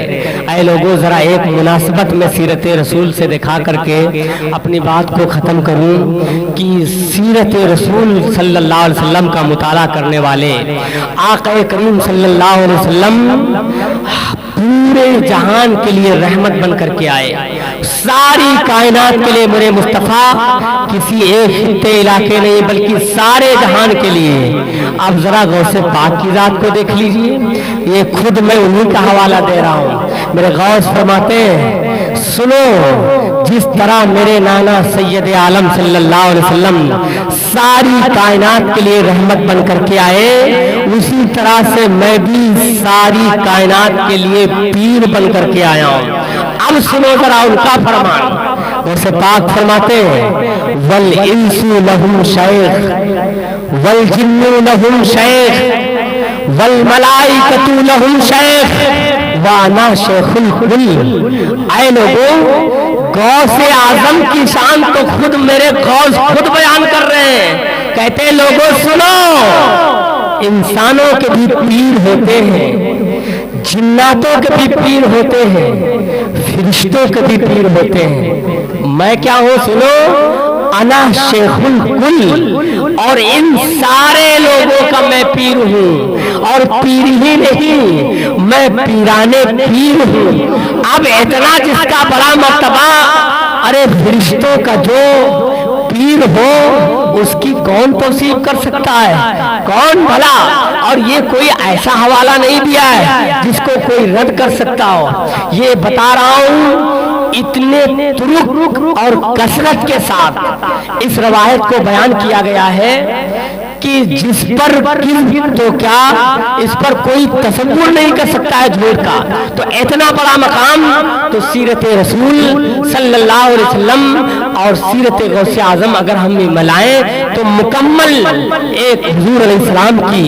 اے لوگوں ذرا ایک مناسبت میں سیرت رسول سے دکھا کر کے اپنی بات کو ختم کروں کہ سیرت رسول صلی اللہ علیہ وسلم کا مطالعہ کرنے والے آقا کریم صلی اللہ علیہ وسلم پورے جہان کے لیے رحمت بن کر کے آئے، ساری کائنات کے لیے میرے مصطفیٰ، کسی ایک خطے علاقے نہیں بلکہ سارے جہان کے لیے۔ اب ذرا غوث پاک کی ذات کو دیکھ لیجئے، یہ خود میں انہی کا حوالہ دے رہا ہوں۔ میرے غوث فرماتے ہیں سنو، جس طرح میرے نانا سید عالم صلی اللہ علیہ وسلم ساری کائنات کے لیے رحمت بن کر کے آئے، اسی طرح سے میں بھی ساری کائنات کے لیے پیر بن کر کے آیا ہوں۔ اب سنو ذرا ان کا فرمان۔ غوث پاک فرماتے ہیں وَالْإِنسُ لَهُمْ شَيْخٌ وَالْجِنُّ لَهُمْ شَيْخٌ وَالْمَلَائِكَةُ لَهُمْ شَيْخٌ وَأَنَا شَيْخُ الْكُلِّ۔ اے لوگوں، غوث اعظم کی شان تو خود میرے غوث خود بیان کر رہے ہیں، کہتے ہیں لوگوں سنو، انسانوں کے بھی پیر ہوتے ہیں، جناتوں کے بھی پیر ہوتے ہیں، فرشتوں کے بھی پیر ہوتے ہیں، میں کیا ہوں سنو، انا شیخ الکل، اور ان سارے لوگوں کا میں پیر ہوں، اور پیر ہی نہیں میں پیرانے پیر ہوں۔ اب اتنا جس کا بڑا مرتبہ، ارے فرشتوں کا جو پیر ہو اس کی کون توصیف کر سکتا ہے، کون بھلا؟ اور یہ کوئی ایسا حوالہ نہیں دیا ہے جس کو کوئی رد کر سکتا ہو۔ یہ بتا رہا ہوں اتنے طرق اور کثرت کے ساتھ اس روایت کو بیان کیا گیا ہے کہ جس پر تو کیا اس پر کوئی تصور نہیں کر سکتا ہے جھوٹ کا۔ تو اتنا بڑا مقام تو سیرت رسول صلی اللہ علیہ وسلم اور سیرت غوث اعظم اگر ہم ملائیں تو مکمل ایک حضور علیہ السلام کی،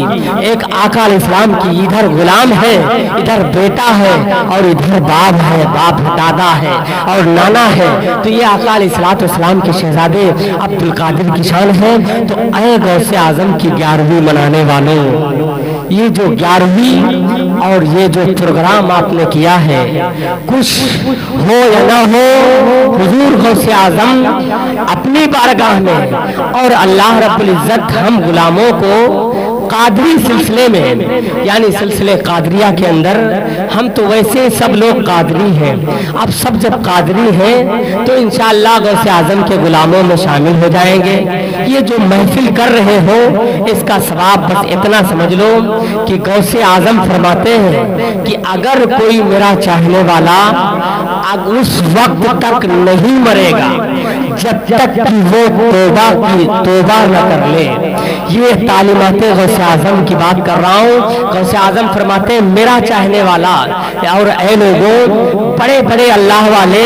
ایک آقا علیہ السلام کی، ادھر غلام ہے، ادھر بیٹا ہے، اور ادھر باپ ہے، باپ دادا ہے اور نانا ہے، تو یہ آقا علیہ السلام کے شہزادے عبد القادر کی شان ہے۔ تو اے غوث اعظم کی 11ویں منانے والوں، یہ جو 11ویں اور یہ جو پروگرام آپ نے کیا ہے، کچھ ہو یا نہ ہو، حضور غوث اعظم اپنی بارگاہ میں اور اللہ رب العزت ہم غلاموں کو قادری سلسلے میں، یعنی سلسلے قادریہ کے اندر، ہم تو ویسے سب لوگ قادری ہیں، اب سب جب قادری ہیں تو انشاءاللہ غوث اعظم کے غلاموں میں شامل ہو جائیں گے۔ یہ جو محفل کر رہے ہو اس کا ثواب بس اتنا سمجھ لو کہ غوث اعظم فرماتے ہیں کہ اگر کوئی میرا چاہنے والا اس وقت تک نہیں مرے گا جب تک کہ وہ توبہ نہ کر لے۔ یہ تعلیمات غوث اعظم کی بات کر رہا ہوں۔ غوث اعظم فرماتے ہیں میرا چاہنے والا، اور اے لوگوں، بڑے بڑے اللہ والے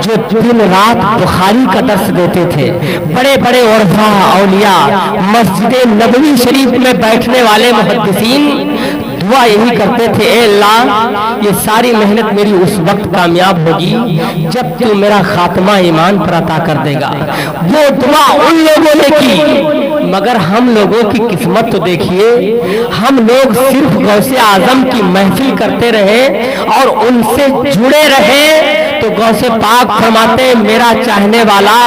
جو دن رات بخاری کا درس دیتے تھے، بڑے بڑے عرفا اولیاء، مسجد نبوی شریف میں بیٹھنے والے محدثین دعا یہی کرتے تھے، اے اللہ یہ ساری محنت میری اس وقت کامیاب ہوگی جب تو میرا خاتمہ ایمان پر عطا کر دے گا۔ وہ دعا ان لوگوں نے کی، مگر ہم لوگوں کی قسمت تو دیکھیے، ہم لوگ صرف غوث اعظم کی محفل کرتے رہے اور ان سے جڑے رہے، تو غوث پاک فرماتے ہیں میرا چاہنے والا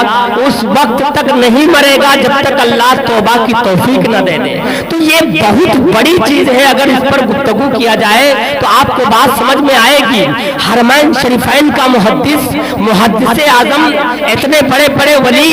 اس وقت تک نہیں مرے گا جب تک اللہ توبہ کی توفیق نہ دے دے۔ تو یہ بہت بڑی چیز ہے، اگر اس پر گفتگو کیا جائے تو آپ کو بات سمجھ میں آئے گی۔ حرمین شریفین کا محدث اعظم، اتنے بڑے بڑے ولی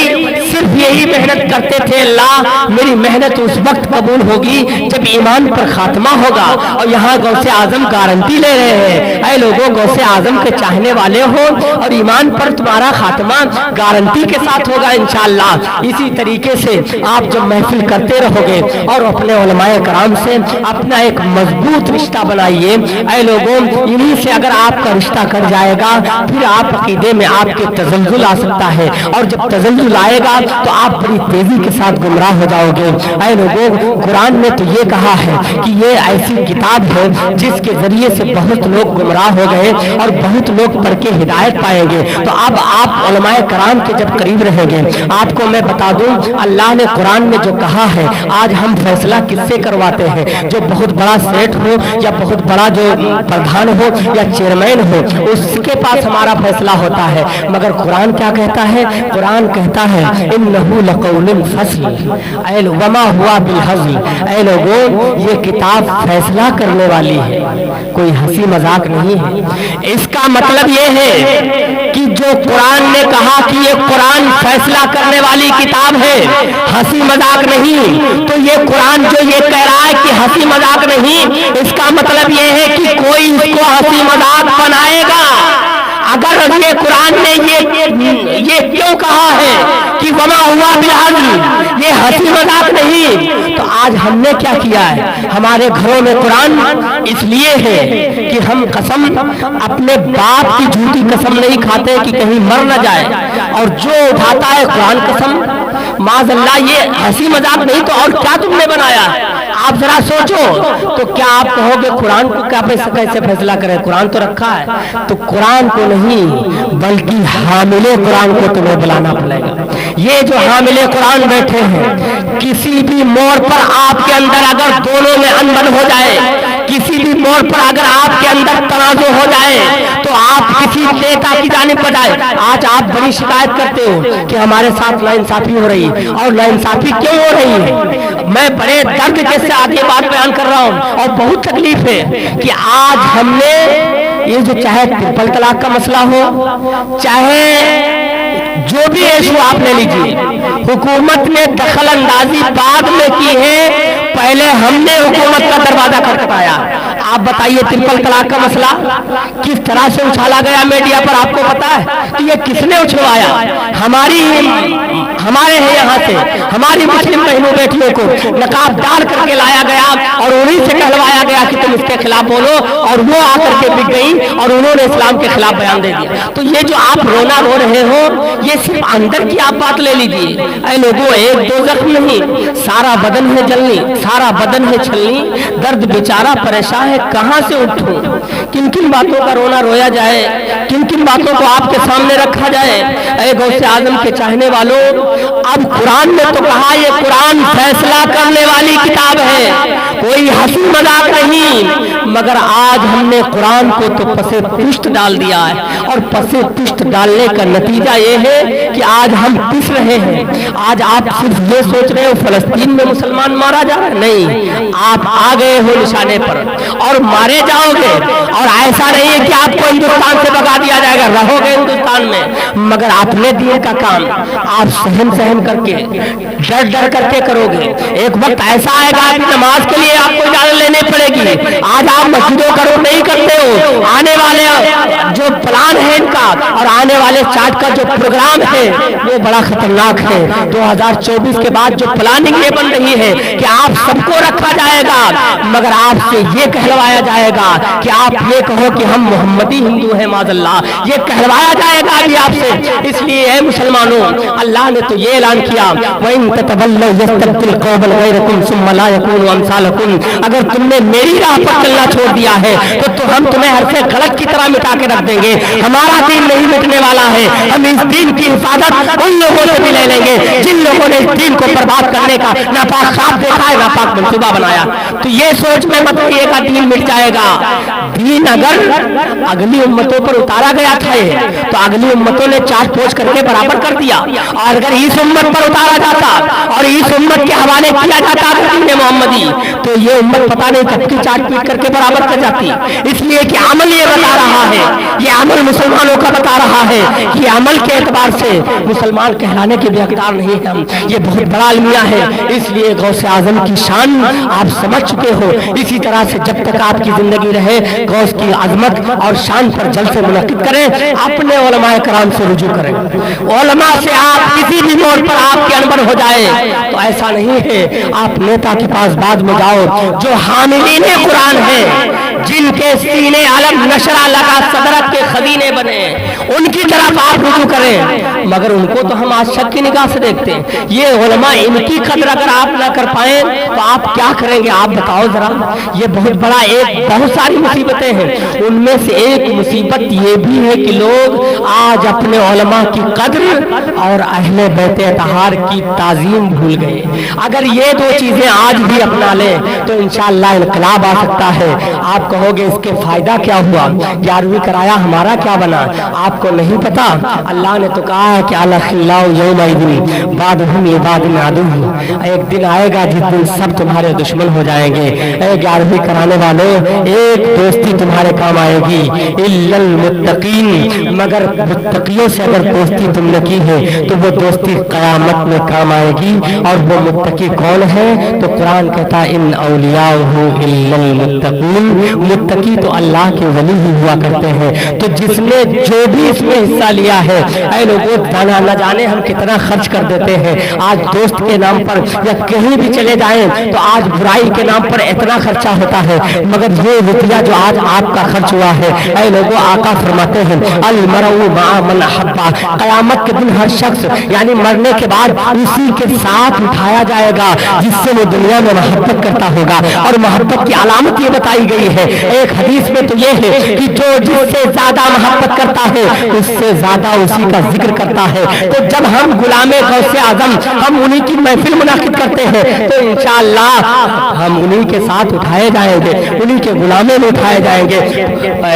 صرف یہی محنت کرتے تھے، اللہ میری محنت اس وقت قبول ہوگی جب ایمان پر خاتمہ ہوگا، اور یہاں غوث اعظم گارنٹی لے رہے ہیں، اے لوگوں غوث اعظم کے چاہنے والے ہو اور ایمان پر تمہارا خاتمہ گارنٹی کے ساتھ ہوگا انشاءاللہ۔ اسی طریقے سے آپ جب محفل کرتے رہو گے اور اپنے علماء کرام سے اپنا ایک مضبوط رشتہ بنائیے، اے لوگوں انہی سے اگر آپ کا رشتہ کٹ جائے گا پھر آپ عقیدے میں آپ کے تزلزل آ سکتا ہے، اور جب تزلزل آئے گا تو آپ بڑی تیزی کے ساتھ گمراہ ہو جاؤ گے۔ اے لوگوں قرآن نے تو یہ کہا ہے کہ یہ ایسی کتاب ہے جس کے ذریعے سے بہت لوگ گمراہ ہو گئے اور بہت لوگ پڑھ کے ہدایت پائیں گے۔ تو اب آپ علماء کرام کے جب قریب رہیں گے، آپ کو میں بتا دوں اللہ نے قرآن میں جو کہا ہے، آج ہم فیصلہ کس سے کرواتے ہیں؟ جو بہت بڑا سیٹ ہو یا بہت بڑا جو پردھان ہو یا چیئرمین ہو، اس کے پاس ہمارا فیصلہ ہوتا ہے، مگر قرآن کیا کہتا ہے؟ قرآن کہتا ہے انہ لقول فصل وما ہوا بالہزل۔ اے لوگوں یہ کتاب فیصلہ کرنے والی ہے، کوئی ہنسی مذاق نہیں ہے۔ اس کا مطلب یہ ہے हैं कि जो कुरान ने कहा कि ये कुरान फैसला करने वाली किताब है, हंसी मजाक नहीं, तो ये कुरान जो ये कह रहा है कि हंसी मजाक नहीं, इसका मतलब ये है कि कोई इसको हंसी मजाक बनाएगा। अगर ये कुरान ने ये क्यों कहा है कि वमा हुआ बिलहज़्ल, ये हंसी मजाक नहीं, तो आज हमने क्या किया है? हमारे घरों में कुरान इसलिए है कि हम कसम अपने बाप की झूठी कसम नहीं खाते कि कहीं मर न जाए, और जो उठाता है कुरान कसम माज़अल्लाह, ये हंसी मजाक नहीं तो और क्या तुमने बनाया? आप जरा सोचो, तो क्या आप कहोगे कुरान को क्या कैसे फैसला करें? कुरान तो रखा है, तो कुरान को नहीं बल्कि हामिले कुरान को तुम्हें बुलाना पड़ेगा। ये जो हामिले कुरान बैठे हैं, किसी भी मोड़ पर आपके अंदर अगर दोनों में अनबन हो जाए, किसी भी मोड़ पर अगर आपके अंदर तनाज़ुर हो जाए, तो आप किसी नेता की जानिब पर जाए। आज आप बड़ी शिकायत करते हो कि हमारे साथ नाइंसाफी हो रही है, और नाइंसाफी क्यों हो रही है? मैं बड़े दर्द के साथ ये बात बयान कर रहा हूँ, और बहुत तकलीफ है कि आज हमने ये जो चाहे ट्रिपल तलाक का मसला हो, चाहे जो भी इशू आप ले लीजिए, हुकूमत ने दखल अंदाजी बाद में की है, पहले हमने हुकूमत का दरवाजा खटखटाया। आप बताइए ट्रिपल तलाक का मसला किस तरह से उछाला गया मीडिया पर, आपको पता है? तो ये किसने उछलवाया? हमारे हैं यहाँ से हमारी मुस्लिम बहनों बेटियों को नकाब डाल करके लाया गया, और उन्हीं से कहलवाया गया कि तुम इसके खिलाफ बोलो, और वो आकर के बिक गई और उन्होंने इस्लाम के खिलाफ बयान दे दिया। तो ये जो आप रोना रो रहे हो, ये सिर्फ अंदर की आप बात ले लीजिए। ऐ लोगों, एक दो जख्म नहीं, सारा बदन है जलनी, सारा बदन है छलनी, दर्द बेचारा परेशान है, कहां से उठूं? किन किन बातों का रोना रोया जाए, किन किन बातों को आपके सामने रखा जाए? ऐ गौसे आजम के चाहने वालों, अब कुरान ने तो कहा ये कुरान फैसला करने वाली किताब है, कोई हंसी मजाक नहीं, मगर आज हमने कुरान को तो पसे पुष्ट डाल दिया है, और पसे पुष्ट डालने का नतीजा ये है कि आज हम पिस रहे हैं। आज आप सिर्फ ये सोच रहे हो फलस्तीन में मुसलमान मारा जा रहा है, नहीं, आप आ गए हो निशाने पर और मारे जाओगे। और ऐसा नहीं है कि आपको हिंदुस्तान से भगा दिया जाएगा, रहोगे हिंदुस्तान में, मगर आपने दिए का काम आप सहन सहन करके, डर डर करके करोगे। एक वक्त ऐसा आएगा कि नमाज के लिए आपको इजाजत लेनी पड़ेगी। आज आप मस्जिदों का रुख नहीं करते हो। आने वाले जो प्लान है इनका और आने वाले चार्ट का जो प्रोग्राम है वो बड़ा खतरनाक है। 2024 के बाद जो प्लानिंग ये बन रही है कि आप सबको रखा जाएगा, मगर आपसे ये कहलवाया जाएगा कि आप ये कहो कि हम मोहम्मदी हिंदू हैं, माज़अल्लाह, ये कहलवाया जाएगा अभी आपसे। इसलिए है मुसलमानों, अल्लाह ने तो ये ऐलान किया, वइन ततवल्लौ यस्तब्दिल कौमन गैरकुम सुम्मा ला यकूनु अमसालकुम, अगर तुमने मेरी राह पर चलना छोड़ दिया है तो हम तुम्हें हर से गलत की तरह मिटा के रख देंगे। हमारा दीन नहीं मिटने वाला है, हम इस दीन की हिफाजत उन लोगों से भी ले लेंगे जिन लोगों ने इस दीन को बर्बाद करने का नापाक ख्वाब देखा है, नापाक मंसूबा बनाया। तो ये सोच में मत रहिएगा दीन मिट जाएगा। दीन अगर अगली उम्मतों पर उतारा गया था तो अगली उम्मतों ने चाट पोछ करके बराबर कर दिया, और अगर इस उम्मत पर उतारा जाता और इस उम्मत के हवाले किया जाता दीन मोहम्मदी, तो ये उम्मत पता नहीं कब की चाट पीट करके बराबर कर जाती। इसलिए कि अमल ये बता रहा है, ये अमल मुसलमानों का बता रहा है कि अमल के एतबार से मुसलमान कहलाने के भी हकदार नहीं है हम। ये बहुत बड़ा अलमिया है। इसलिए गौसे आजम की शान आप समझ चुके हो। इसी तरह से जब तक आपकी जिंदगी रहे गौस की अजमत और शान पर जल से मुनक्किद करें, अपने उलमाए कराम से रुजू करें। उलमा से आप किसी भी मोड़ पर आपके अनबन हो जाए तो ऐसा नहीं है, आप नेता के पास बाद में जाओ जो हामिलीन कुरान है, जिनके सीने अलम नशरा लगा सदरत के खजीने बने, उनकी तरफ आप रुजू करें। मगर उनको तो हम आज शक की निगाह से देखते हैं। ये उलमा, इनकी कदर अगर आप ना कर पाए तो आप क्या करेंगे? आप बताओ जरा। ये बहुत बड़ा बहुत सारी मुसीबतें हैं, उनमें से एक मुसीबत ये भी है कि लोग आज अपने उलमा की कद्र और अहले बैत अतहार की ताजीम भूल गए। अगर ये दो चीजें आज भी अपना लें तो इंशाअल्लाह इनकलाब आ सकता है। आप कहोगे इसके फायदा क्या हुआ, 11वीं कराया हमारा क्या बना? आपको नहीं पता, अल्लाह ने तो कहा है कि अलखिल्लाउ यौमइदिन बादहुम लिबादिन अदु, एक दिन आएगा जिस दिन सब तुम्हारे दुश्मन हो जाएंगे। 11वीं कराने वालों, एक दोस्ती तुम्हारे काम आएगी, इल्लल मुत्तकीन, मगर मुत्तकियों से अगर दोस्ती तुमने की है तो वो दोस्ती क़यामत में काम आएगी। और वो मुत्तकी कौन है? तो कुरान कहता है इन औलियाहु इल्लल मुत्तकीन, मुत्तकी तो अल्लाह के वली ही हुआ करते हैं। तो जिसने जो भी इसमें हिस्सा लिया है, ऐ लोगों जाना न जाने हम कितना खर्च कर देते हैं आज दोस्त के नाम पर, या कहीं भी चले जाएं तो आज बुराई के नाम पर इतना खर्चा होता है। मगर ये रुपया जो आज आपका खर्च हुआ है, ऐ लोगों आका फरमाते हैं अल मरउ मा मन अहब्बा, कयामत के दिन हर शख्स यानी मरने के बाद उसी के साथ उठाया जाएगा जिससे वो दुनिया में मोहब्बत करता होगा। और मोहब्बत की अलामत ये बताई गई है एक हदीस में, तो ये है कि जो जिससे ज्यादा मोहब्बत करता है उससे ज्यादा उसी का जिक्र करता है। तो जब हम गुलामे गौसे आजम हम उन्हीं की महफिल मुनाकिद करते हैं तो इंशाअल्लाह हम उन्हीं के साथ उठाए जाएंगे, उन्हीं के गुलामे में उठाए जाएंगे।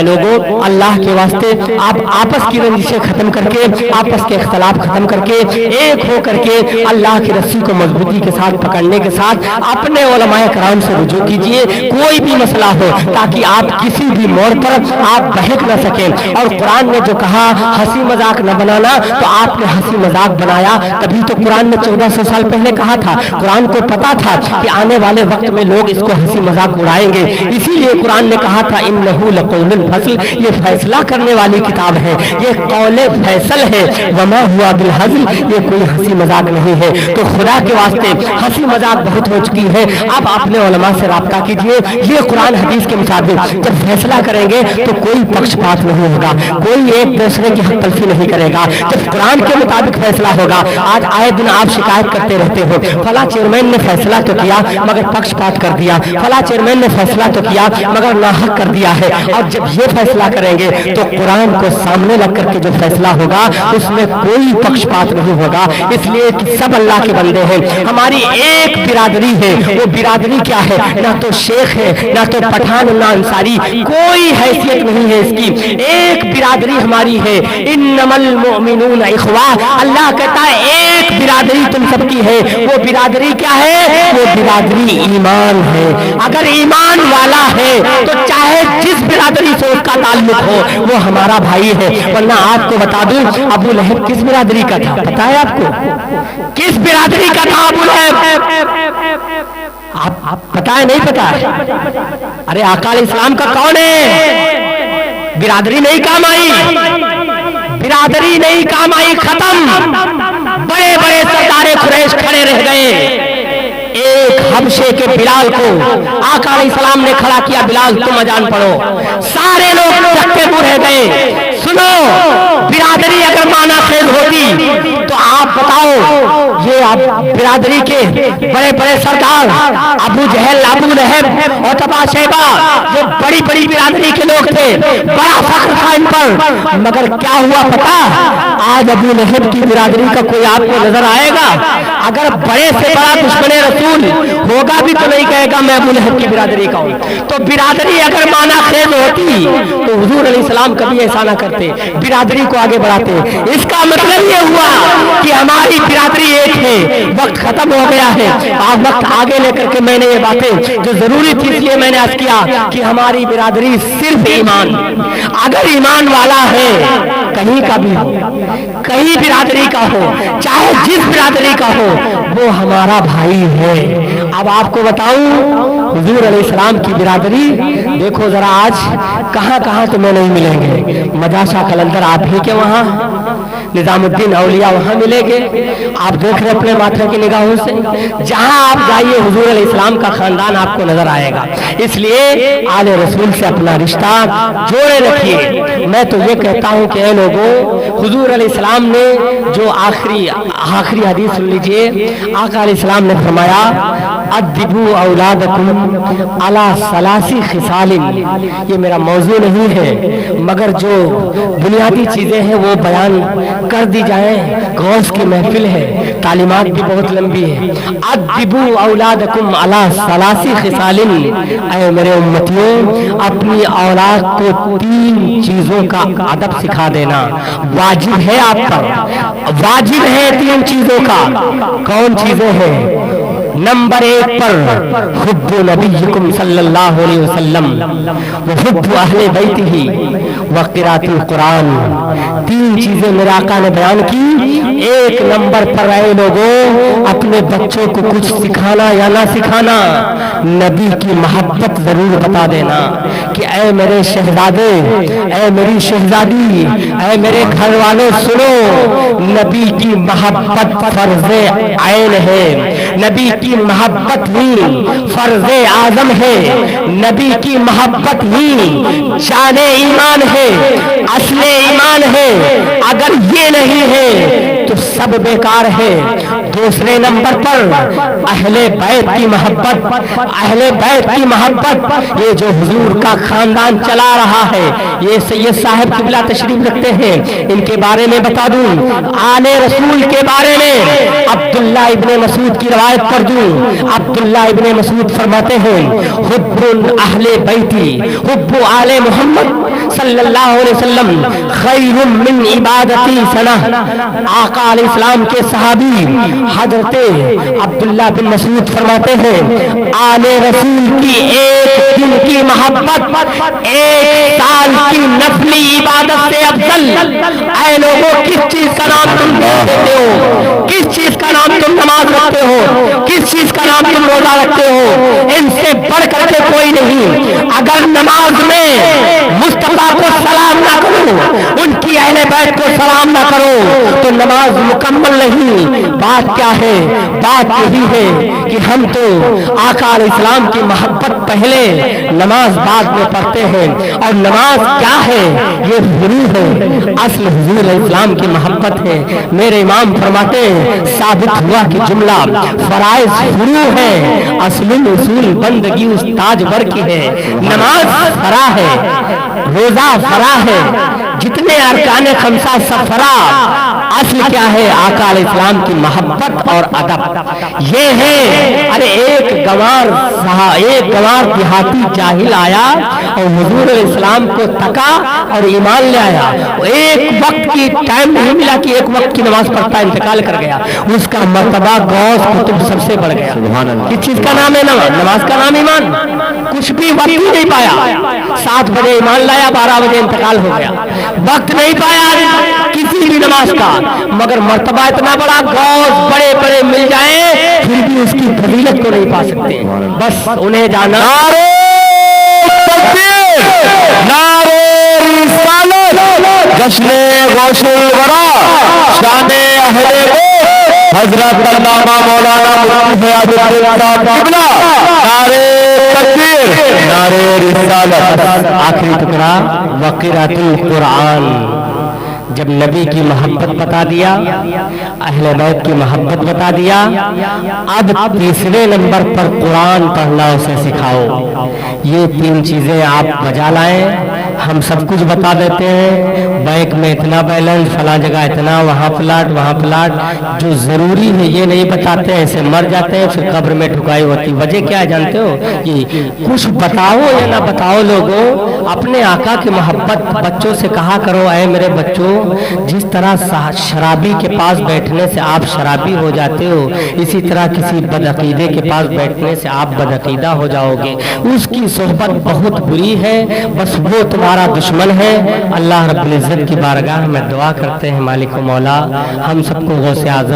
लोगों अल्लाह के वास्ते आप आपस की रंजिशें खत्म करके, आपस के इख्तलाफ खत्म करके, एक हो करके अल्लाह की रस्सी को मजबूती के साथ पकड़ने के साथ अपने उलमाए कराम से रुजू कीजिए, कोई भी मसला हो, ताकि आप किसी भी मोड़ पर आप बहक न सकें। और कुरान ने जो कहा हंसी मजाक न बनाना, तो आपने हंसी मजाक बनाया, तभी तो कुरान ने 1400 साल पहले कहा था। कुरान को पता था कि आने वाले वक्त में लोग इसको हंसी मजाक उड़ाएंगे, इसीलिए कुरान ने कहा था इन्नहु लक़ौलुल फस्ल, ये फैसला करने वाली किताब है, ये कौले फैसल है, वमा हुआ बिल हज़्ल, ये कोई हंसी मजाक नहीं है। तो खुदा के वास्ते हंसी मजाक बहुत हो चुकी है, अब अपने उलमा से राब्ता कीजिए। ये कुरान हदीस के मुताबिक जब फैसला करेंगे तो कोई पक्षपात नहीं होगा, कोई एक दूसरे की हक तलफी नहीं करेगा। जब कुरान के मुताबिक फैसला होगा, आज आए दिन आप शिकायत करते रहते हो फला चेयरमैन ने फैसला तो किया मगर पक्षपात कर दिया, फला चेयरमैन ने फैसला तो किया मगर नाहक कर दिया है। और जब ये फैसला करेंगे तो कुरान को सामने रख करके जो फैसला होगा उसमें कोई पक्षपात नहीं होगा, इसलिए कि सब अल्लाह के बंदे हैं। हमारी एक बिरादरी है, वो बिरादरी क्या है? ना तो शेख है, ना तो पठान, ना अंसारी, कोई हैसियत नहीं है इसकी। एक बिरादरी हमारी है, इन्नमल मुमिनून इख्वा, अल्लाह कहता है एक बिरादरी तुम सबकी है। वो बिरादरी क्या है? वो बिरादरी ईमान है। अगर ईमान वाला है तो चाहे जिस बिरादरी से उसका ताल्लुक हो वो हमारा भाई है। वरना आपको बता दूं अबू लहब किस बिरादरी का था, पता है आपको? किस बिरादरी का था अबू लहब? आप पता है? नहीं पता है? अरे आका इस्लाम का कौन है? बिरादरी नहीं काम आई, बिरादरी नहीं काम आई, खत्म। बड़े बड़े सरदारे कुरैश खड़े रह गए। एक हबशे के बिलाल को आका अलैहिस्सलाम ने खड़ा किया, बिलाल तुम अजान पढ़ो। सारे लोग रखते मुंह रह गए। सुनो, बिरादरी अगर माना खेल होती तो आप बताओ, ये आप बिरादरी के बड़े बड़े सरदार अबू जहल, अबू लहब और तबा शैबा, जो बड़ी बड़ी बिरादरी के लोग थे, बड़ा फख्र था इन पर। मगर क्या हुआ पता? आज अबू लहब की बिरादरी का कोई आपको नजर आएगा? अगर बड़े से बड़ा दुश्मन रसूल होगा भी तो नहीं कहेगा मैं अबू लहब की बिरादरी का हूं। तो बिरादरी अगर माना खेल होती तो हुजूर अलैहिस्सलाम कभी ऐसा ना करते, बिरादरी को आगे बढ़ाते। इसका मतलब ये हुआ कि हमारी बिरादरी एक है। वक्त खत्म हो गया है, आप वक्त आगे लेकर के मैंने ये बातें जो जरूरी थी इसलिए मैंने अर्ज किया कि हमारी बिरादरी सिर्फ ईमान, अगर ईमान वाला है कहीं का भी हो, कहीं बिरादरी का हो, चाहे जिस बिरादरी का हो, वो हमारा भाई है। अब आपको बताऊं हुजूर अलैहिस्सलाम की बिरादरी देखो जरा, आज कहां कहां तुम्हें नहीं मिलेंगे। मजाशा कलंदर आप ही के वहां, निजामुद्दीन औलिया वहां मिलेंगे। आप देख रहे अपने माथे की निगाहों से, जहां आप जाइए हुजूर अलैहिस्सलाम का खानदान आपको नजर आएगा। इसलिए आले रसूल से अपना रिश्ता जोड़े रखिए। मैं तो ये कहता हूं कि ऐ लोगों, हुजूर अलैहिस्सलाम ने जो आखिरी हदीस सुन लीजिए, आका अलैहिस्सलाम ने फरमाया अद्दिबू औलादकुम अला सलासी खिसालिन। ये मेरा मौजू नहीं है, मगर जो बुनियादी चीजें हैं वो बयान کر دی جائیں. غوث کی محفل ہے, تعلیمات بھی بہت لمبی ہے. ادبوا اولادکم علی ثلاث خصال, اے میرے امتیوں اپنی اولاد کو 3 چیزوں کا ادب سکھا دینا واجب ہے آپ پر, واجب ہے 3 چیزوں کا. کون چیزیں ہیں؟ نمبر 1 پر حب نبیکم صلی اللہ علیہ وسلم وحب اہل بیتہ وقراءۃ القرآن. 3 چیزیں میرے آقا نے بیان کی. 1 نمبر پر اے لوگوں اپنے بچوں کو کچھ سکھانا یا نہ سکھانا, نبی کی محبت ضرور بتا دینا کہ اے میرے شہزادے, اے میری شہزادی, اے میرے گھر والوں سنو, نبی کی محبت فرض عین ہے, نبی کی محبت ہی فرض اعظم ہے, نبی کی محبت ہی شان ایمان ہے, اصل ایمان ہے. اگر یہ نہیں ہے تو سب بیکار ہے. دوسرے نمبر پر اہل بیت کی محبت, اہل بیت کی محبت, یہ جو حضور کا خاندان چلا رہا ہے, یہ سید صاحب قبلہ تشریف رکھتے ہیں, ان کے بارے میں بتا دوں. آل رسول کے بارے میں عبداللہ ابن مسعود کی روایت کر دوں. عبداللہ ابن مسعود فرماتے ہیں حب اہل بیتی, حب آل محمد صلی اللہ علیہ وسلم خیر من عبادتی سنہ. آقا علیہ السلام کے صحابی حضرت عبداللہ بن مسعود فرماتے ہیں آل رسول کی 1 دن کی محبت 1 سال کی نفلی عبادت سے افضل. اے لوگوں کس چیز کا نام تم دیتے ہو, کس چیز کا نام تم نماز رکھتے ہو, کس چیز کا نام تم روزہ رکھتے ہو, ان سے بڑھ کر کے کوئی نہیں. اگر نماز میں مصطفیٰ کو سلام نہ کرو, ان کی اہل بیت کو سلام نہ کرو تو نماز مکمل نہیں. بات کیا ہے؟ بات یہی ہے کہ ہم تو آقا علیہ السلام کی محبت پہلے, نماز بعد میں پڑھتے ہیں. اور نماز کیا ہے؟ یہ حضور ہے, اصل حضور علیہ السلام کی محبت ہے. میرے امام فرماتے ہیں ثابت ہوا کہ جملہ فرائض فروع ہے, اصل اصول بندگی استاج ور کی ہے. نماز فرا ہے, روزہ فرا ہے, جتنے ارکان خمسہ سب فرا. اصل کیا ہے؟ آقا علیہ السلام کی محبت اور ادب. یہ ہے. ارے ایک گوار دیہاتی جاہل آیا اور حضور علیہ السلام کو تکا اور ایمان لے آیا. ایک وقت کی ٹائم نہیں ملا کہ ایک وقت کی نماز پڑھتا, انتقال کر گیا. اس کا مرتبہ غوث قطب سب سے بڑھ گیا. کس چیز کا نام ہے نماز؟ نماز کا نام ایمان. کچھ بھی وقت ہی نہیں پایا. 7 بجے ایمان لایا, 12 بجے انتقال ہو گیا. وقت نہیں پایا کسی بھی نماز کا, مگر مرتبہ اتنا بڑا. غوث بڑے بڑے مل جائیں پھر بھی اس کی فضیلت کو نہیں پا سکتے. بس انہیں جانا جشن غوث الورا شان اہل بیت حضرت علامہ مولانا قبلہ نعرہ تکبیر نعرہ رسالت. آخری ٹکڑا وقراءۃ القرآن. جب نبی کی محبت بتا دیا, اہل بیت کی محبت بتا دیا, اب تیسرے نمبر پر قرآن پڑھنا اسے سکھاؤ. یہ 3 چیزیں آپ بجا لائیں. ہم سب کچھ بتا دیتے ہیں, بینک میں اتنا بیلنس, فلاں جگہ اتنا, وہاں پلاٹ, وہاں پلاٹ. جو ضروری ہے یہ نہیں بتاتے, ایسے مر جاتے ہیں, پھر قبر میں ٹھکائی ہوتی. وجہ کیا ہے جانتے ہو؟ یہ کچھ بتاؤ یا نہ بتاؤ, لوگوں اپنے آقا کی محبت بچوں سے کہا کرو. اے میرے بچوں, جس طرح شرابی کے پاس بیٹھنے سے آپ شرابی ہو جاتے ہو, اسی طرح کسی بدعقیدے کے پاس بیٹھنے سے آپ بدعقیدہ ہو جاؤ گے. اس کی صحبت بہت بری ہے, بس وہ تمہارا دشمن ہے. اللہ رب العزت کی بارگاہ میں دعا کرتے ہیں مالک و مولا ہم سب کو غوث اعظم